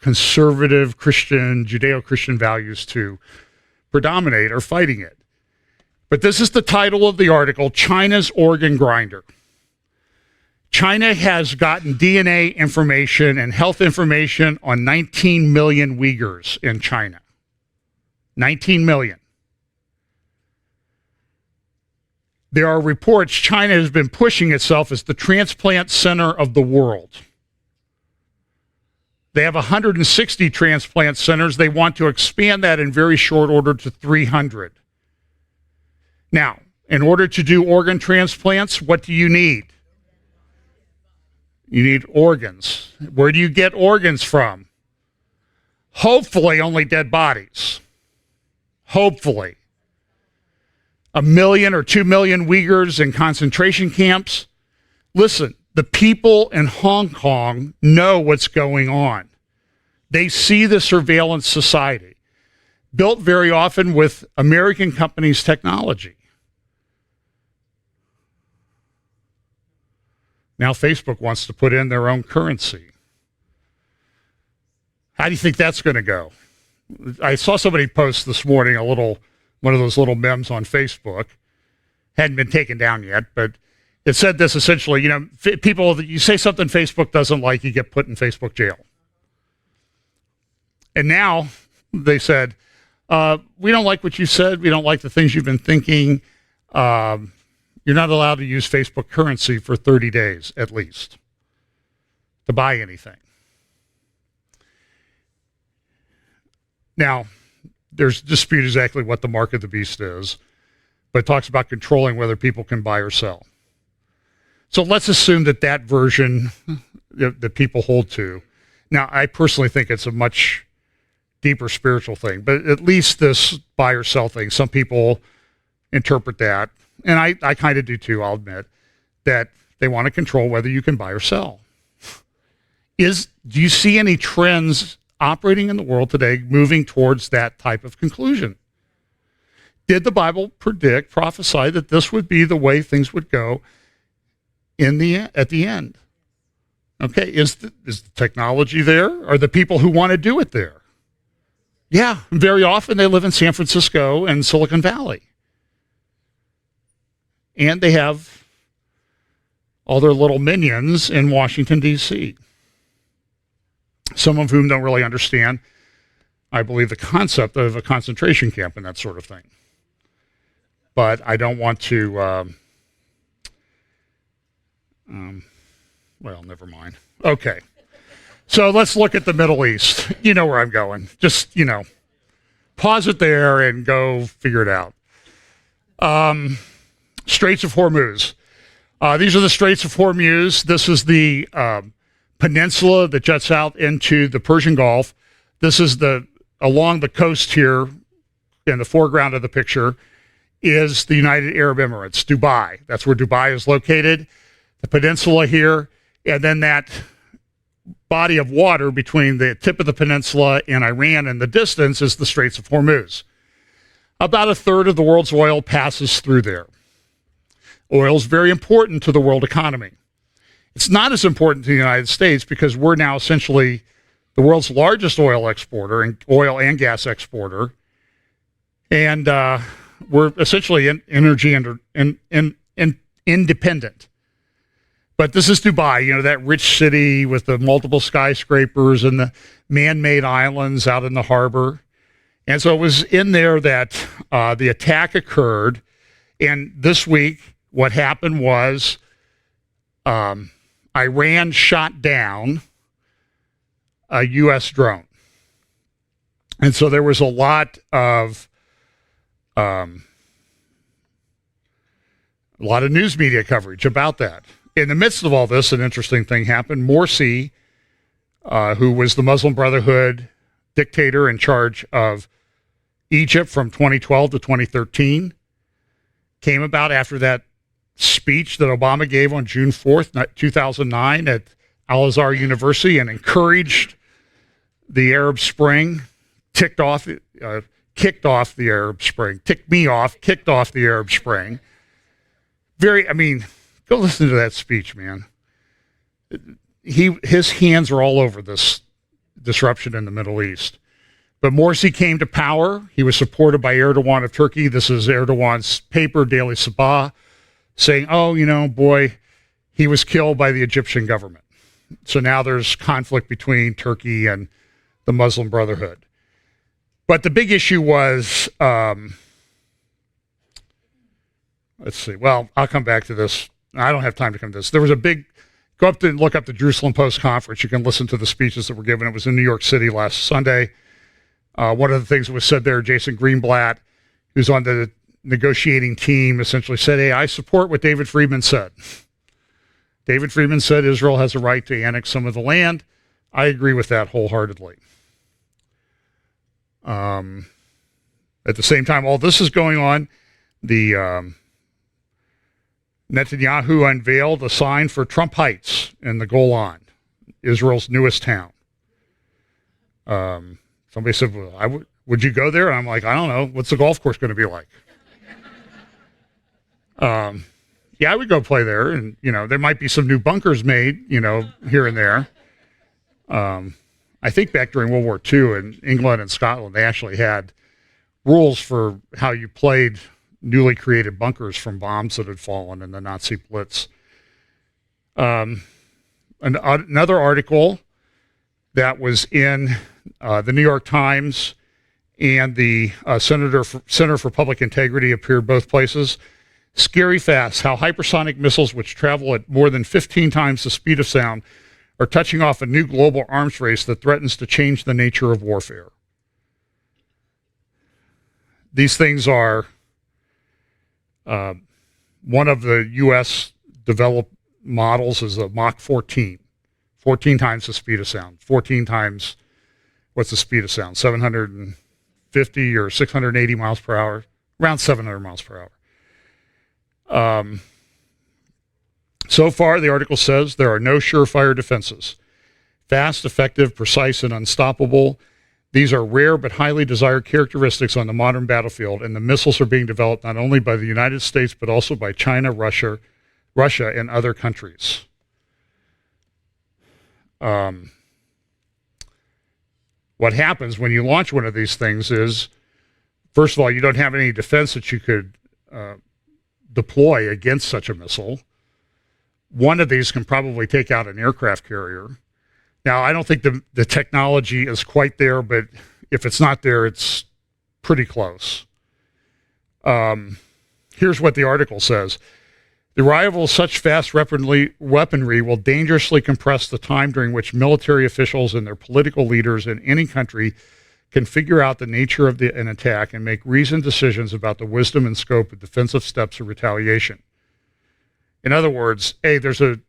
conservative Christian, Judeo-Christian values to predominate are fighting it. But this is the title of the article, China's Organ Grinder. China has gotten DNA information and health information on 19 million Uyghurs in China. 19 million. There are reports China has been pushing itself as the transplant center of the world. They have 160 transplant centers. They want to expand that in very short order to 300. Now, in order to do organ transplants, what do you need? You need organs. Where do you get organs from? Hopefully only dead bodies. Hopefully. 1 million or 2 million Uyghurs in concentration camps. Listen, the people in Hong Kong know what's going on. They see the surveillance society, built very often with American companies' technology. Now Facebook wants to put in their own currency. How do you think that's going to go? I saw somebody post this morning one of those little memes on Facebook. Hadn't been taken down yet, but it said this essentially, people that you say something Facebook doesn't like, you get put in Facebook jail. And now they said, we don't like what you said. We don't like the things you've been thinking. You're not allowed to use Facebook currency for 30 days at least to buy anything. Now, there's dispute exactly what the mark of the beast is, but it talks about controlling whether people can buy or sell. So let's assume that version that people hold to. Now, I personally think it's a much deeper spiritual thing, but at least this buy or sell thing, some people interpret that, and I kind of do too, I'll admit, that they want to control whether you can buy or sell. Do you see any trends operating in the world today moving towards that type of conclusion? Did the Bible prophesy that this would be the way things would go at the end? Okay, is the technology there? Are the people who want to do it there? Yeah, very often they live in San Francisco and Silicon Valley. And they have all their little minions in Washington, D.C., some of whom don't really understand, I believe, the concept of a concentration camp and that sort of thing. But I don't want to, well, never mind. Okay. So let's look at the Middle East. You know where I'm going. Just, pause it there and go figure it out. Straits of Hormuz. These are the Straits of Hormuz. This is the peninsula that juts out into the Persian Gulf. This is along the coast here in the foreground of the picture is the United Arab Emirates, Dubai. That's where Dubai is located. The peninsula here, and then that body of water between the tip of the peninsula and Iran in the distance is the Straits of Hormuz. About a third of the world's oil passes through there. Oil is very important to the world economy. It's not as important to the United States because we're now essentially the world's largest oil exporter and oil and gas exporter. And we're essentially energy independent. But this is Dubai, that rich city with the multiple skyscrapers and the man-made islands out in the harbor. And so it was in there that the attack occurred. And this week, what happened was Iran shot down a U.S. drone. And so there was a lot of news media coverage about that. In the midst of all this, an interesting thing happened. Morsi, who was the Muslim Brotherhood dictator in charge of Egypt from 2012 to 2013, came about after that speech that Obama gave on June 4th, 2009 at Al-Azhar University and encouraged the Arab Spring, kicked off the Arab Spring, kicked off the Arab Spring. Go listen to that speech, man. His hands are all over this disruption in the Middle East. But Morsi came to power. He was supported by Erdogan of Turkey. This is Erdogan's paper, Daily Sabah, saying, he was killed by the Egyptian government. So now there's conflict between Turkey and the Muslim Brotherhood. But the big issue was, let's see, well, I'll come back to this. I don't have time to come to this. There was a big, go up to look up the Jerusalem Post conference. You can listen to the speeches that were given. It was in New York City last Sunday. One of the things that was said there, Jason Greenblatt, who's on the negotiating team, essentially said, hey, I support what David Friedman said. David Friedman said Israel has a right to annex some of the land. I agree with that wholeheartedly. At the same time, all this is going on, the Netanyahu unveiled a sign for Trump Heights in the Golan, Israel's newest town. Somebody said, well, would you go there? And I'm like, I don't know. What's the golf course going to be like? Yeah, I would go play there. And, there might be some new bunkers made, here and there. I think back during World War II in England and Scotland, they actually had rules for how you played newly created bunkers from bombs that had fallen in the Nazi Blitz. Another article that was in the New York Times and the Center for Public Integrity appeared both places. Scary fast, how hypersonic missiles which travel at more than 15 times the speed of sound are touching off a new global arms race that threatens to change the nature of warfare. These things are one of the U.S. developed models is a Mach 14, 14 times the speed of sound, 14 times, what's the speed of sound, 750 or 680 miles per hour, around 700 miles per hour. So far, the article says there are no surefire defenses. Fast, effective, precise, and unstoppable. These are rare but highly desired characteristics on the modern battlefield, and the missiles are being developed not only by the United States, but also by China, Russia, and other countries. What happens when you launch one of these things is, first of all, you don't have any defense that you could deploy against such a missile. One of these can probably take out an aircraft carrier. Now, I don't think the technology is quite there, but if it's not there, it's pretty close. Here's what the article says. The arrival of such fast weaponry will dangerously compress the time during which military officials and their political leaders in any country can figure out the nature of an attack and make reasoned decisions about the wisdom and scope of defensive steps or retaliation. In other words, hey, there's a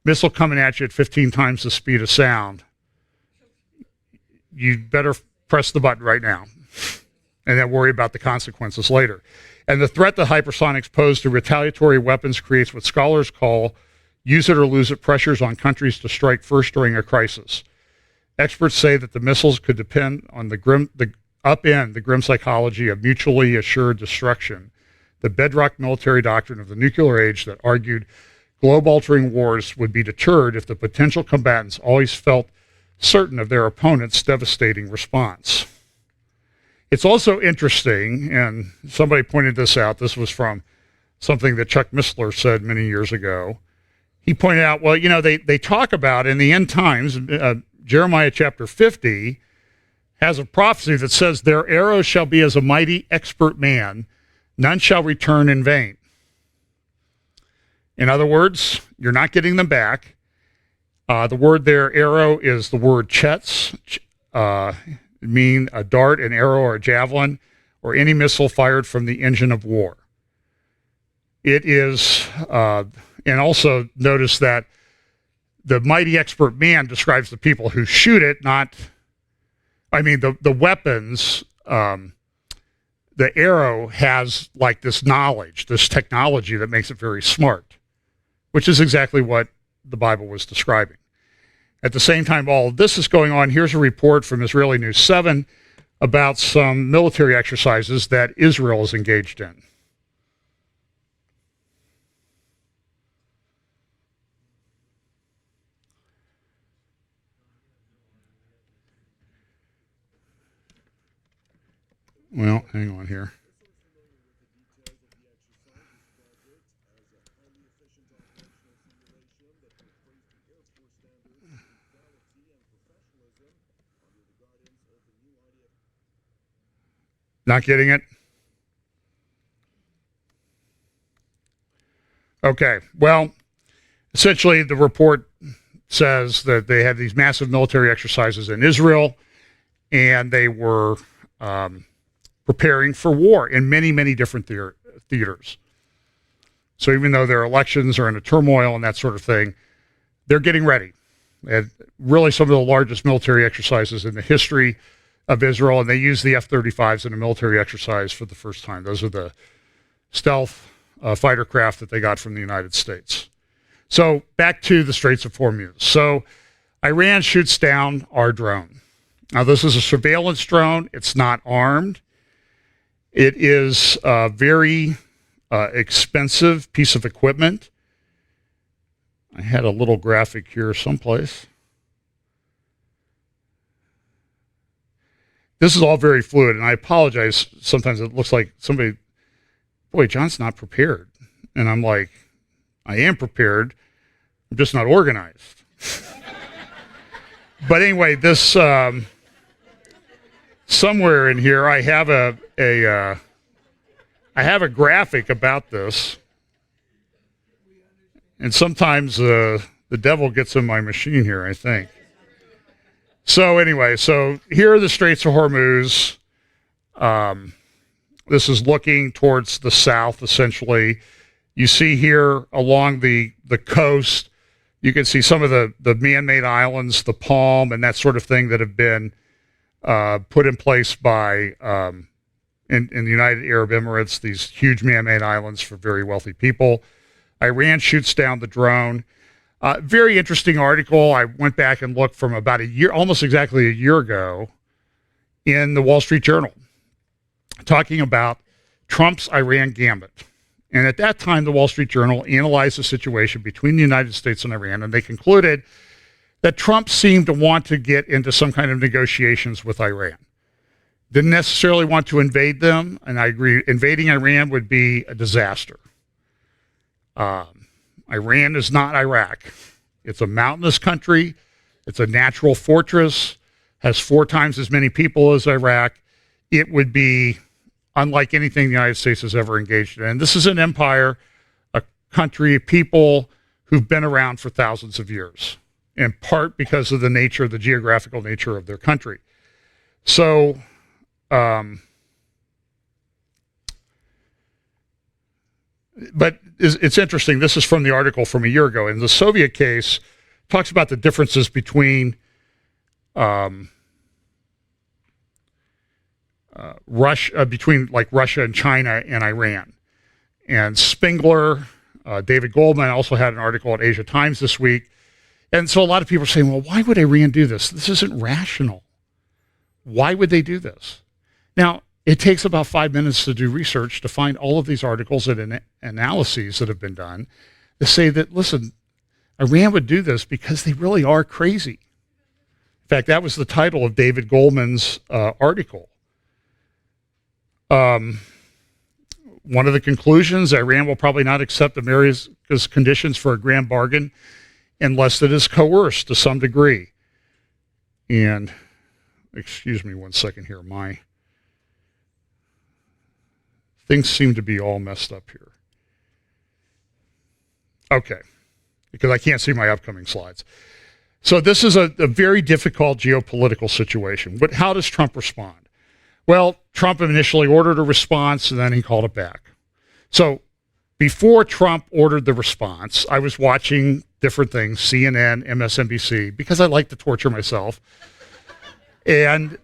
missile coming at you at 15 times the speed of sound. You better press the button right now and then worry about the consequences later. And the threat that hypersonics pose to retaliatory weapons creates what scholars call use it or lose it pressures on countries to strike first during a crisis. Experts say that the missiles could depend on the grim psychology of mutually assured destruction, the bedrock military doctrine of the nuclear age that argued globe-altering wars would be deterred if the potential combatants always felt certain of their opponent's devastating response. It's also interesting, and somebody pointed this out, this was from something that Chuck Missler said many years ago. He pointed out, well, they talk about in the end times, Jeremiah chapter 50 has a prophecy that says, their arrows shall be as a mighty expert man, none shall return in vain. In other words, you're not getting them back. The word there, arrow, is the word chetz, mean a dart, an arrow, or a javelin, or any missile fired from the engine of war. It is, and also notice that the mighty expert man describes the people who shoot it, the weapons, the arrow has like this knowledge, this technology that makes it very smart, which is exactly what the Bible was describing. At the same time, all of this is going on. Here's a report from Israeli News 7 about some military exercises that Israel is engaged in. Well, hang on here. Not getting it? Okay. Well, essentially, the report says that they had these massive military exercises in Israel, and they were preparing for war in many, many different theaters. So even though their elections are in a turmoil and that sort of thing, they're getting ready. And really some of the largest military exercises in the history of Israel, and they use the F-35s in a military exercise for the first time. Those are the stealth fighter craft that they got from the United States. So back to the Straits of Hormuz. So Iran shoots down our drone. Now this is a surveillance drone. It's not armed. It is a very expensive piece of equipment. I had a little graphic here someplace. This is all very fluid, and I apologize. Sometimes it looks like somebody, boy, John's not prepared. And I'm like, I am prepared. I'm just not organized. But anyway, this somewhere in here, I have a graphic about this. And sometimes the devil gets in my machine here, I think. So anyway, so here are the Straits of Hormuz. This is looking towards the south, essentially. You see here along the coast, you can see some of the man-made islands, the palm, and that sort of thing that have been put in place by in the United Arab Emirates, these huge man-made islands for very wealthy people. Iran shoots down the drone. Very interesting article. I went back and looked from about a year, almost exactly a year ago, in the Wall Street Journal, talking about Trump's Iran gambit. And at that time, the Wall Street Journal analyzed the situation between the United States and Iran, and they concluded that Trump seemed to want to get into some kind of negotiations with Iran. Didn't necessarily want to invade them, and I agree, invading Iran would be a disaster. Iran is not Iraq. It's a mountainous country. It's a natural fortress, has 4 times as many people as Iraq. It would be unlike anything the United States has ever engaged in. And this is an empire, a country, people who've been around for thousands of years, in part because of the nature, the geographical nature of their country. So, but it's interesting. This is from the article from a year ago. In the Soviet case, talks about the differences between Russia, between like Russia and China and Iran. And Spengler, David Goldman also had an article at Asia Times this week. And so a lot of people are saying, well, why would Iran do this? This isn't rational. Why would they do this? Now, it takes about 5 minutes to do research to find all of these articles and analyses that have been done to say that, listen, Iran would do this because they really are crazy. In fact, that was the title of David Goldman's article. One of the conclusions, Iran will probably not accept America's conditions for a grand bargain unless it is coerced to some degree. And, excuse me one second here, my things seem to be all messed up here. Okay, because I can't see my upcoming slides. So this is a very difficult geopolitical situation. But how does Trump respond? Well, Trump initially ordered a response, and then he called it back. So before Trump ordered the response, I was watching different things, CNN, MSNBC, because I like to torture myself. And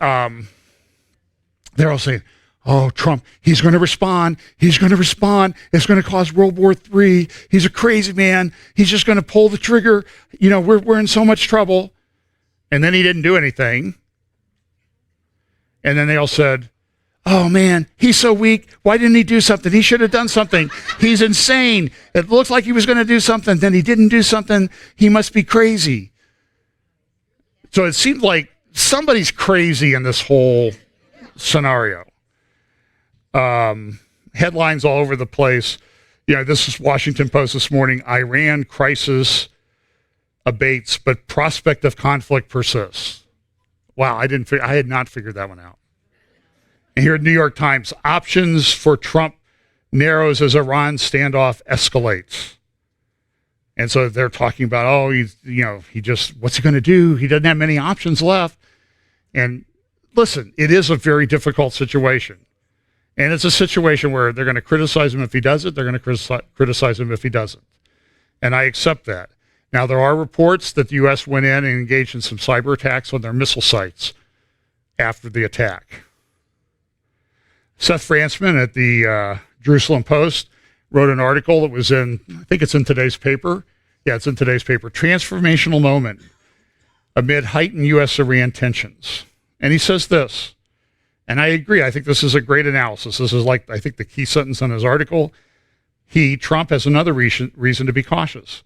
they're all saying, oh, Trump, he's going to respond. He's going to respond. It's going to cause World War III. He's a crazy man. He's just going to pull the trigger. You know, we're in so much trouble. And then he didn't do anything. And then they all said, oh, man, he's so weak. Why didn't he do something? He should have done something. He's insane. It looks like he was going to do something. Then he didn't do something. He must be crazy. So it seemed like somebody's crazy in this whole scenario. Headlines all over the place. You know, this is Washington Post this morning. Iran crisis abates, but prospect of conflict persists. Wow, I had not figured that one out. And here at New York Times, options for Trump narrows as Iran standoff escalates. And so they're talking about, oh, what's he going to do? He doesn't have many options left. And listen, it is a very difficult situation. And it's a situation where they're going to criticize him if he does it. They're going to criticize him if he doesn't. And I accept that. Now, there are reports that the U.S. went in and engaged in some cyber attacks on their missile sites after the attack. Seth Frantzman at the Jerusalem Post wrote an article that was I think it's in today's paper. Yeah, it's in today's paper. Transformational moment amid heightened U.S.-Iran tensions. And he says this, and I agree. I think this is a great analysis. This is I think the key sentence in his article. Trump, has another reason to be cautious.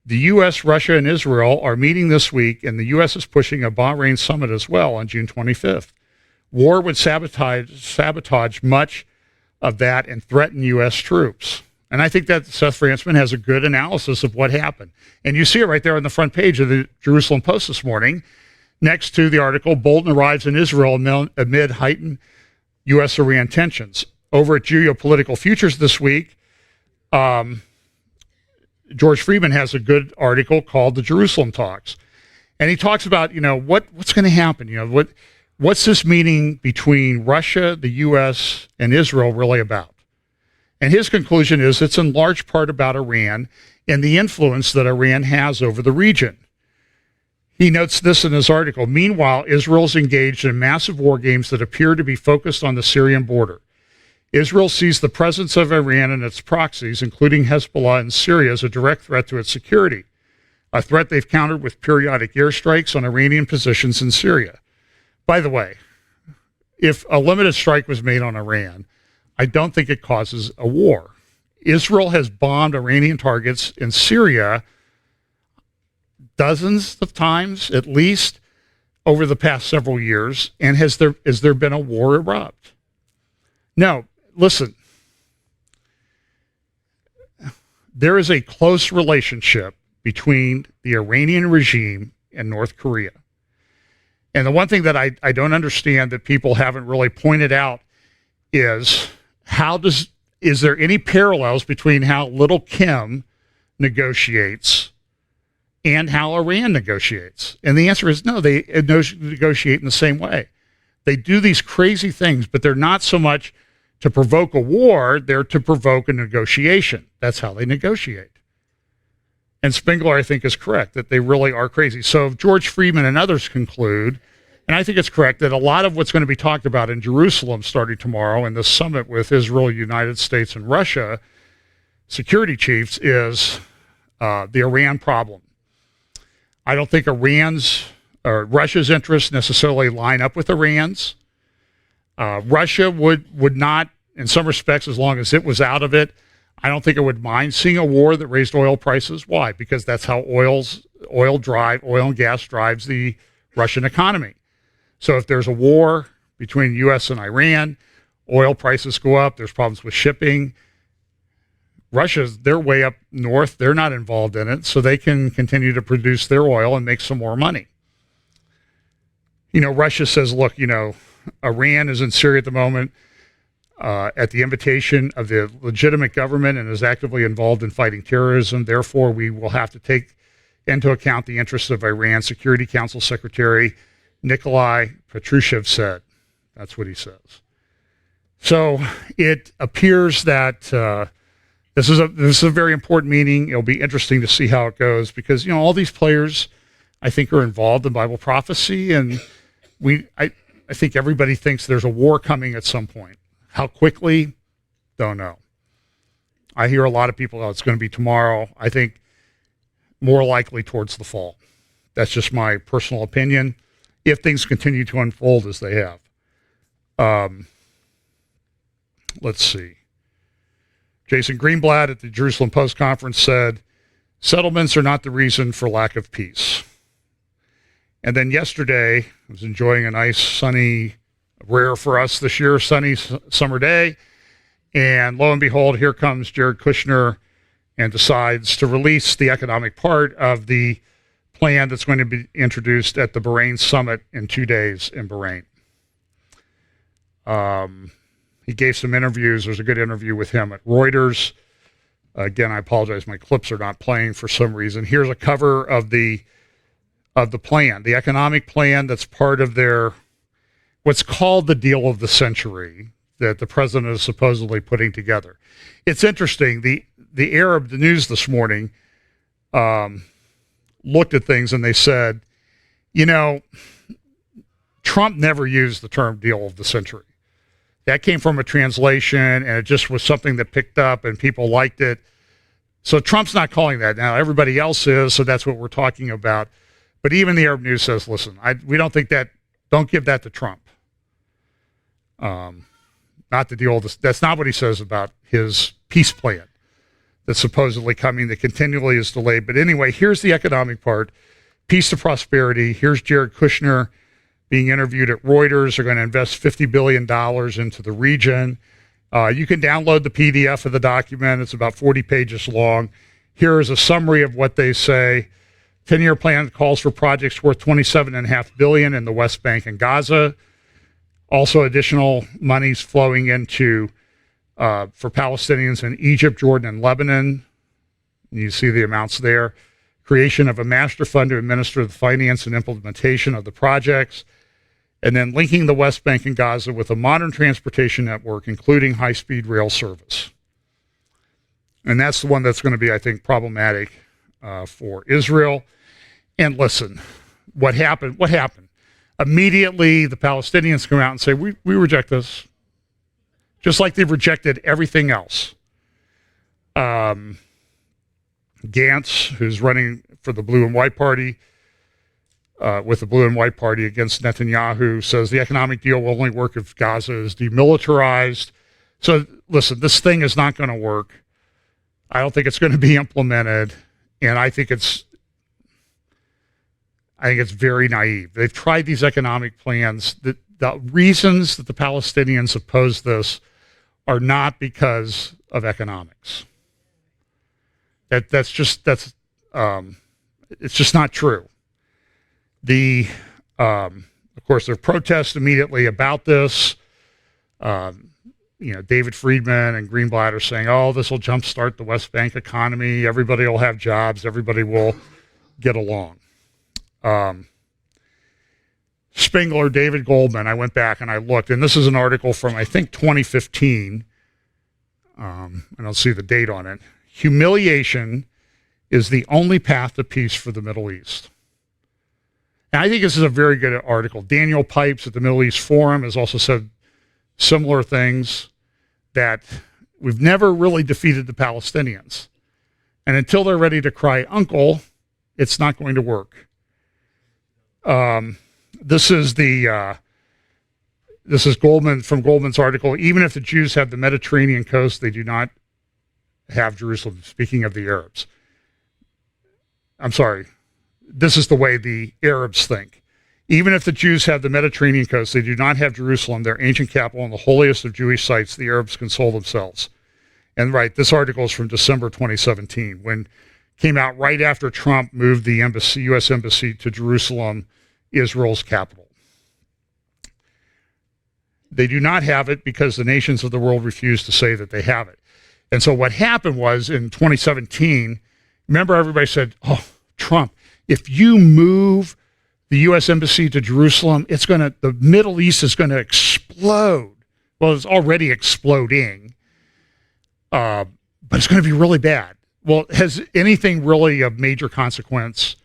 The U.S., Russia, and Israel are meeting this week, and the U.S. is pushing a Bahrain summit as well on June 25th. War would sabotage much of that and threaten U.S. troops. And I think that Seth Frantzman has a good analysis of what happened. And you see it right there on the front page of the Jerusalem Post this morning, next to the article, Bolton arrives in Israel amid heightened U.S.-Iran tensions. Over at Geopolitical Futures this week, George Friedman has a good article called The Jerusalem Talks. And he talks about, what's going to happen? What's this meeting between Russia, the U.S., and Israel really about? And his conclusion is it's in large part about Iran and the influence that Iran has over the region. He notes this in his article. Meanwhile, Israel's engaged in massive war games that appear to be focused on the Syrian border. Israel sees the presence of Iran and its proxies, including Hezbollah in Syria, as a direct threat to its security, a threat they've countered with periodic airstrikes on Iranian positions in Syria. By the way, if a limited strike was made on Iran, I don't think it causes a war. Israel has bombed Iranian targets in Syria dozens of times, at least, over the past several years. And has there been a war erupt? No, listen. There is a close relationship between the Iranian regime and North Korea. And the one thing that I don't understand that people haven't really pointed out is is there any parallels between how little Kim negotiates and how Iran negotiates? And the answer is no, they negotiate in the same way. They do these crazy things, but they're not so much to provoke a war, they're to provoke a negotiation. That's how they negotiate. And Spengler, I think, is correct, that they really are crazy. So if George Friedman and others conclude, and I think it's correct, that a lot of what's going to be talked about in Jerusalem starting tomorrow in the summit with Israel, United States, and Russia security chiefs is the Iran problem. I don't think Russia's interests necessarily line up with Iran's. Russia would not, in some respects, as long as it was out of it, I don't think it would mind seeing a war that raised oil prices. Why? Because that's how oil and gas drives the Russian economy. So if there's a war between U.S. and Iran, oil prices go up, there's problems with shipping. They're way up north. They're not involved in it, so they can continue to produce their oil and make some more money. Russia says, look, Iran is in Syria at the moment at the invitation of the legitimate government and is actively involved in fighting terrorism. Therefore, we will have to take into account the interests of Iran. Security Council Secretary Nikolai Patrushev said. That's what he says. So it appears that this is a very important meeting. It'll be interesting to see how it goes because, all these players, I think, are involved in Bible prophecy. And I think everybody thinks there's a war coming at some point. How quickly? Don't know. I hear a lot of people, it's going to be tomorrow. I think more likely towards the fall. That's just my personal opinion. If things continue to unfold as they have. Let's see. Jason Greenblatt at the Jerusalem Post conference said, settlements are not the reason for lack of peace. And then yesterday, I was enjoying a nice sunny, rare for us this year, sunny summer day. And lo and behold, here comes Jared Kushner and decides to release the economic part of the plan that's going to be introduced at the Bahrain summit in 2 days in Bahrain. He gave some interviews. There's a good interview with him at Reuters. Again, I apologize. My clips are not playing for some reason. Here's a cover of the plan, the economic plan that's part of their what's called the deal of the century that the president is supposedly putting together. It's interesting. The news this morning looked at things and they said, Trump never used the term deal of the century. That came from a translation, and it just was something that picked up and people liked it. So Trump's not calling that now. Everybody else is, so that's what we're talking about. But even the Arab News says, listen, we don't think that, don't give that to Trump. Not the deal. That's not what he says about his peace plan that's supposedly coming, that continually is delayed. But anyway, here's the economic part. Peace to prosperity. Here's Jared Kushner being interviewed at Reuters. They're going to invest $50 billion into the region. You can download the PDF of the document. It's about 40 pages long. Here is a summary of what they say. 10-year plan calls for projects worth $27.5 billion in the West Bank and Gaza. Also, additional monies flowing into for Palestinians in Egypt, Jordan, and Lebanon. You see the amounts there. Creation of a master fund to administer the finance and implementation of the projects. And then linking the West Bank and Gaza with a modern transportation network, including high-speed rail service. And that's the one that's going to be, I think, problematic for Israel. And listen, what happened? Immediately, the Palestinians come out and say, we reject this. Just like they've rejected everything else. Gantz, who's running for the Blue and White Party, with the Blue and White Party against Netanyahu, says the economic deal will only work if Gaza is demilitarized. So listen, this thing is not going to work. I don't think it's going to be implemented, and I think it's very naive. They've tried these economic plans. The reasons that the Palestinians oppose this are not because of economics. It's just not true. Of course, there are protests immediately about this. David Friedman and Greenblatt are saying, "Oh, this will jumpstart the West Bank economy. Everybody will have jobs. Everybody will get along." Spengler, David Goldman. I went back and I looked, and this is an article from I think 2015. I don't see the date on it. Humiliation is the only path to peace for the Middle East. And I think this is a very good article. Daniel Pipes at the Middle East Forum has also said similar things, that we've never really defeated the Palestinians. And until they're ready to cry uncle, it's not going to work. This is Goldman, from Goldman's article. Even if the Jews have the Mediterranean coast, they do not have Jerusalem. Speaking of the Arabs. I'm sorry. This is the way the Arabs think. Even if the Jews have the Mediterranean coast, they do not have Jerusalem, their ancient capital and the holiest of Jewish sites. The Arabs console themselves. And right, this article is from December 2017, when came out right after Trump moved the embassy, U.S. embassy to Jerusalem, Israel's capital. They do not have it because the nations of the world refuse to say that they have it. And so what happened was in 2017, remember everybody said, "Oh, Trump, if you move the U.S. embassy to Jerusalem, the Middle East is going to explode." Well, it's already exploding, but it's going to be really bad. Well, has anything really of major consequence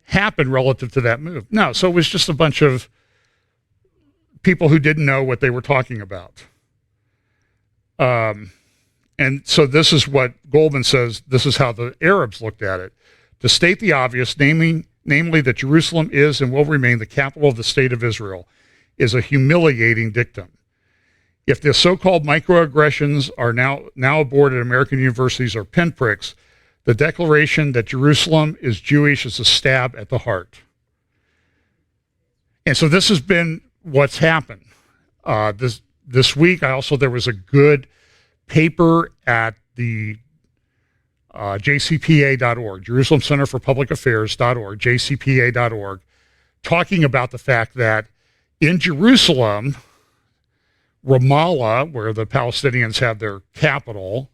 happened relative to that move? No. So it was just a bunch of people who didn't know what they were talking about. And so this is what Goldman says, this is how the Arabs looked at it. To state the obvious, namely that Jerusalem is and will remain the capital of the state of Israel, is a humiliating dictum. If the so-called microaggressions are now aboard at American universities are pinpricks, the declaration that Jerusalem is Jewish is a stab at the heart. And so this has been what's happened. This week, there was a good paper at the JCPA.org, Jerusalem Center for Public Affairs.org, JCPA.org, talking about the fact that in Jerusalem, Ramallah, where the Palestinians have their capital,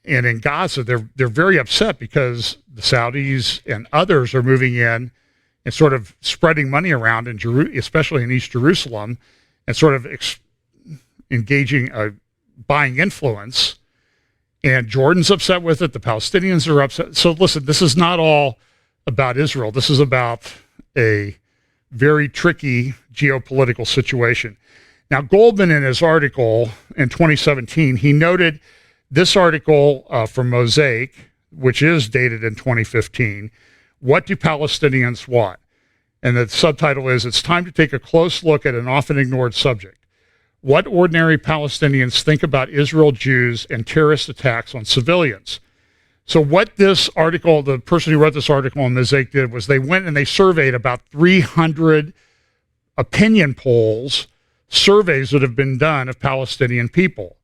and in Gaza, they're very upset because the Saudis and others are moving in and sort of spreading money around especially in East Jerusalem, and sort of engaging buying influence. And Jordan's upset with it. The Palestinians are upset. So listen, this is not all about Israel. This is about a very tricky geopolitical situation. Now, Goldman, in his article in 2017, he noted this article from Mosaic, which is dated in 2015, What Do Palestinians Want? And the subtitle is, It's Time to Take a Close Look at an Often Ignored Subject. What ordinary Palestinians think about Israel, Jews, and terrorist attacks on civilians. So what this article, the person who wrote this article on Mosaic did was they went and they surveyed about 300 opinion polls, surveys that have been done of Palestinian people.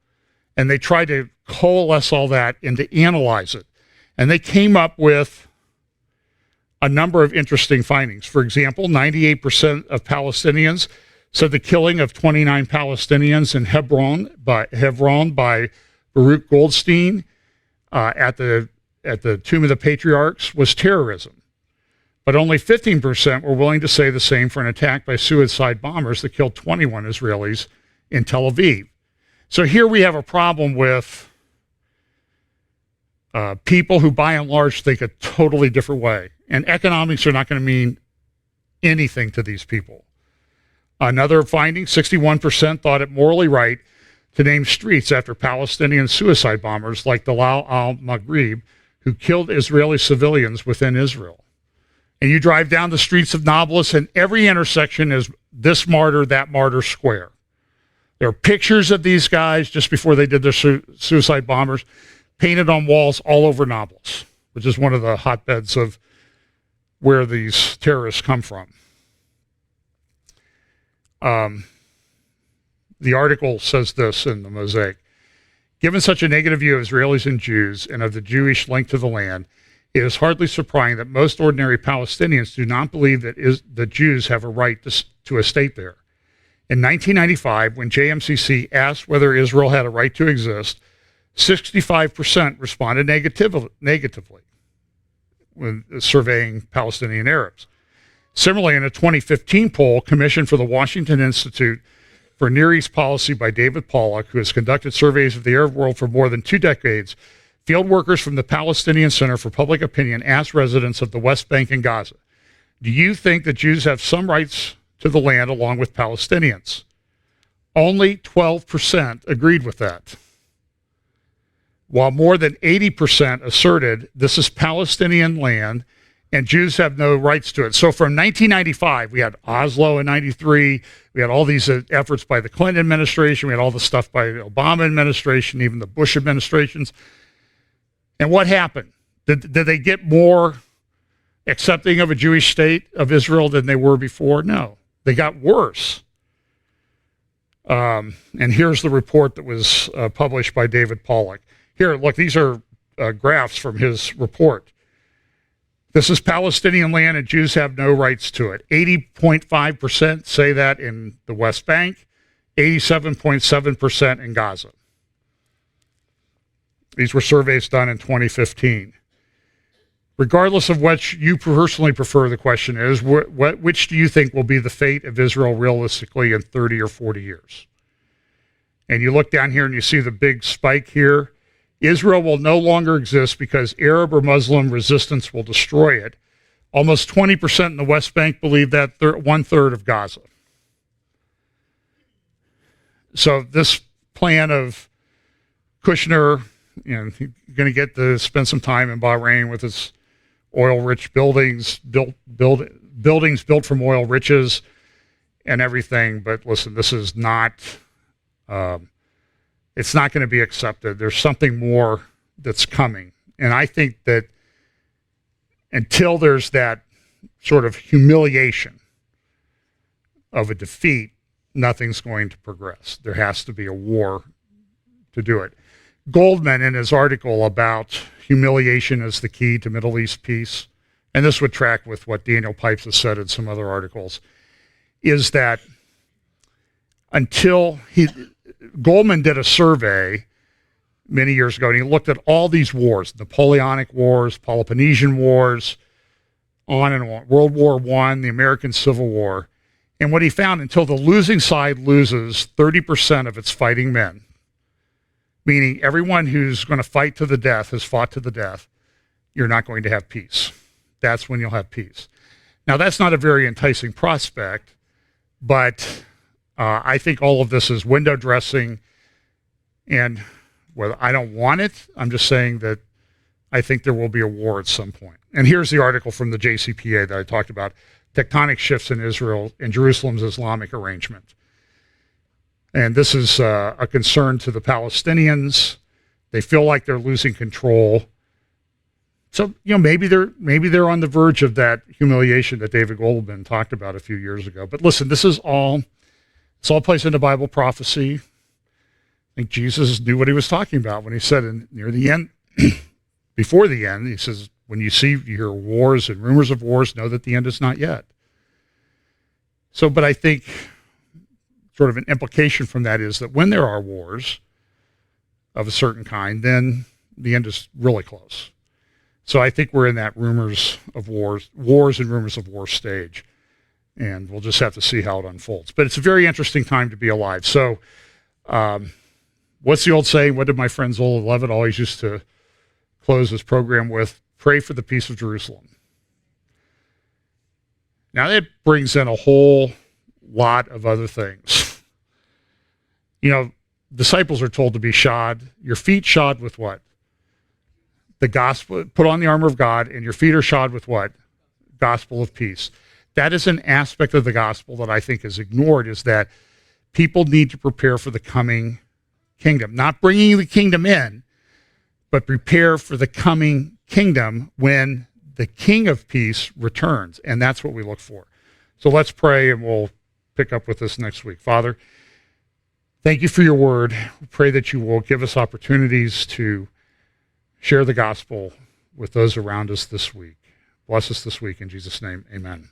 And they tried to coalesce all that and to analyze it. And they came up with a number of interesting findings. For example, 98% of Palestinians said the killing of 29 Palestinians in Hebron by Baruch Goldstein at the Tomb of the Patriarchs was terrorism. But only 15% were willing to say the same for an attack by suicide bombers that killed 21 Israelis in Tel Aviv. So here we have a problem with people who, by and large, think a totally different way. And economics are not going to mean anything to these people. Another finding, 61% thought it morally right to name streets after Palestinian suicide bombers like Dalal al-Maghrib, who killed Israeli civilians within Israel. And you drive down the streets of Nablus, and every intersection is this martyr, that martyr square. There are pictures of these guys just before they did their suicide bombers painted on walls all over Nablus, which is one of the hotbeds of where these terrorists come from. The article says this in the Mosaic. Given such a negative view of Israelis and Jews and of the Jewish link to the land, it is hardly surprising that most ordinary Palestinians do not believe that the Jews have a right to a state there. In 1995, when JMCC asked whether Israel had a right to exist, 65% responded negatively when surveying Palestinian Arabs. Similarly, in a 2015 poll commissioned for the Washington Institute for Near East Policy by David Pollock, who has conducted surveys of the Arab world for more than 2 decades, field workers from the Palestinian Center for Public Opinion asked residents of the West Bank and Gaza, do you think that Jews have some rights to the land along with Palestinians? Only 12% agreed with that, while more than 80% asserted this is Palestinian land and Jews have no rights to it. So from 1995, we had Oslo in 93, we had all these efforts by the Clinton administration, we had all the stuff by the Obama administration, even the Bush administrations. And what happened? Did they get more accepting of a Jewish state of Israel than they were before? No, they got worse. And here's the report that was published by David Pollock. Here, look, these are graphs from his report. This is Palestinian land and Jews have no rights to it. 80.5% say that in the West Bank, 87.7% in Gaza. These were surveys done in 2015. Regardless of what you personally prefer, the question is, which do you think will be the fate of Israel realistically in 30 or 40 years? And you look down here and you see the big spike here. Israel will no longer exist because Arab or Muslim resistance will destroy it. Almost 20% in the West Bank believe that, 1/3 of Gaza. So this plan of Kushner, he's going to get to spend some time in Bahrain with his oil-rich buildings, buildings built from oil riches and everything. But listen, this is not... it's not going to be accepted. There's something more that's coming. And I think that until there's that sort of humiliation of a defeat, nothing's going to progress. There has to be a war to do it. Goldman, in his article about humiliation as the key to Middle East peace, and this would track with what Daniel Pipes has said in some other articles, is that until Goldman did a survey many years ago, and he looked at all these wars, Napoleonic Wars, Peloponnesian Wars, on and on, World War I, the American Civil War. And what he found, until the losing side loses 30% of its fighting men, meaning everyone who's going to fight to the death has fought to the death, you're not going to have peace. That's when you'll have peace. Now, that's not a very enticing prospect, but I think all of this is window dressing, and well, I don't want it. I'm just saying that I think there will be a war at some point. And here's the article from the JCPA that I talked about, Tectonic Shifts in Israel and Jerusalem's Islamic Arrangement. And this is a concern to the Palestinians. They feel like they're losing control. So, maybe they're on the verge of that humiliation that David Goldman talked about a few years ago. But listen, it's all placed into Bible prophecy. I think Jesus knew what he was talking about when he said near the end, before the end, he says, when you hear wars and rumors of wars, know that the end is not yet. So, but I think sort of an implication from that is that when there are wars of a certain kind, then the end is really close. So I think we're in that wars and rumors of war stage, and we'll just have to see how it unfolds. But it's a very interesting time to be alive. So what's the old saying? What did my friend Zola Levitt always used to close this program with? Pray for the peace of Jerusalem. Now that brings in a whole lot of other things. Disciples are told to be shod, your feet shod with what? The gospel, put on the armor of God, and your feet are shod with what? Gospel of peace. That is an aspect of the gospel that I think is ignored, is that people need to prepare for the coming kingdom. Not bringing the kingdom in, but prepare for the coming kingdom when the King of Peace returns. And that's what we look for. So let's pray, and we'll pick up with this next week. Father, thank you for your word. We pray that you will give us opportunities to share the gospel with those around us this week. Bless us this week in Jesus' name. Amen.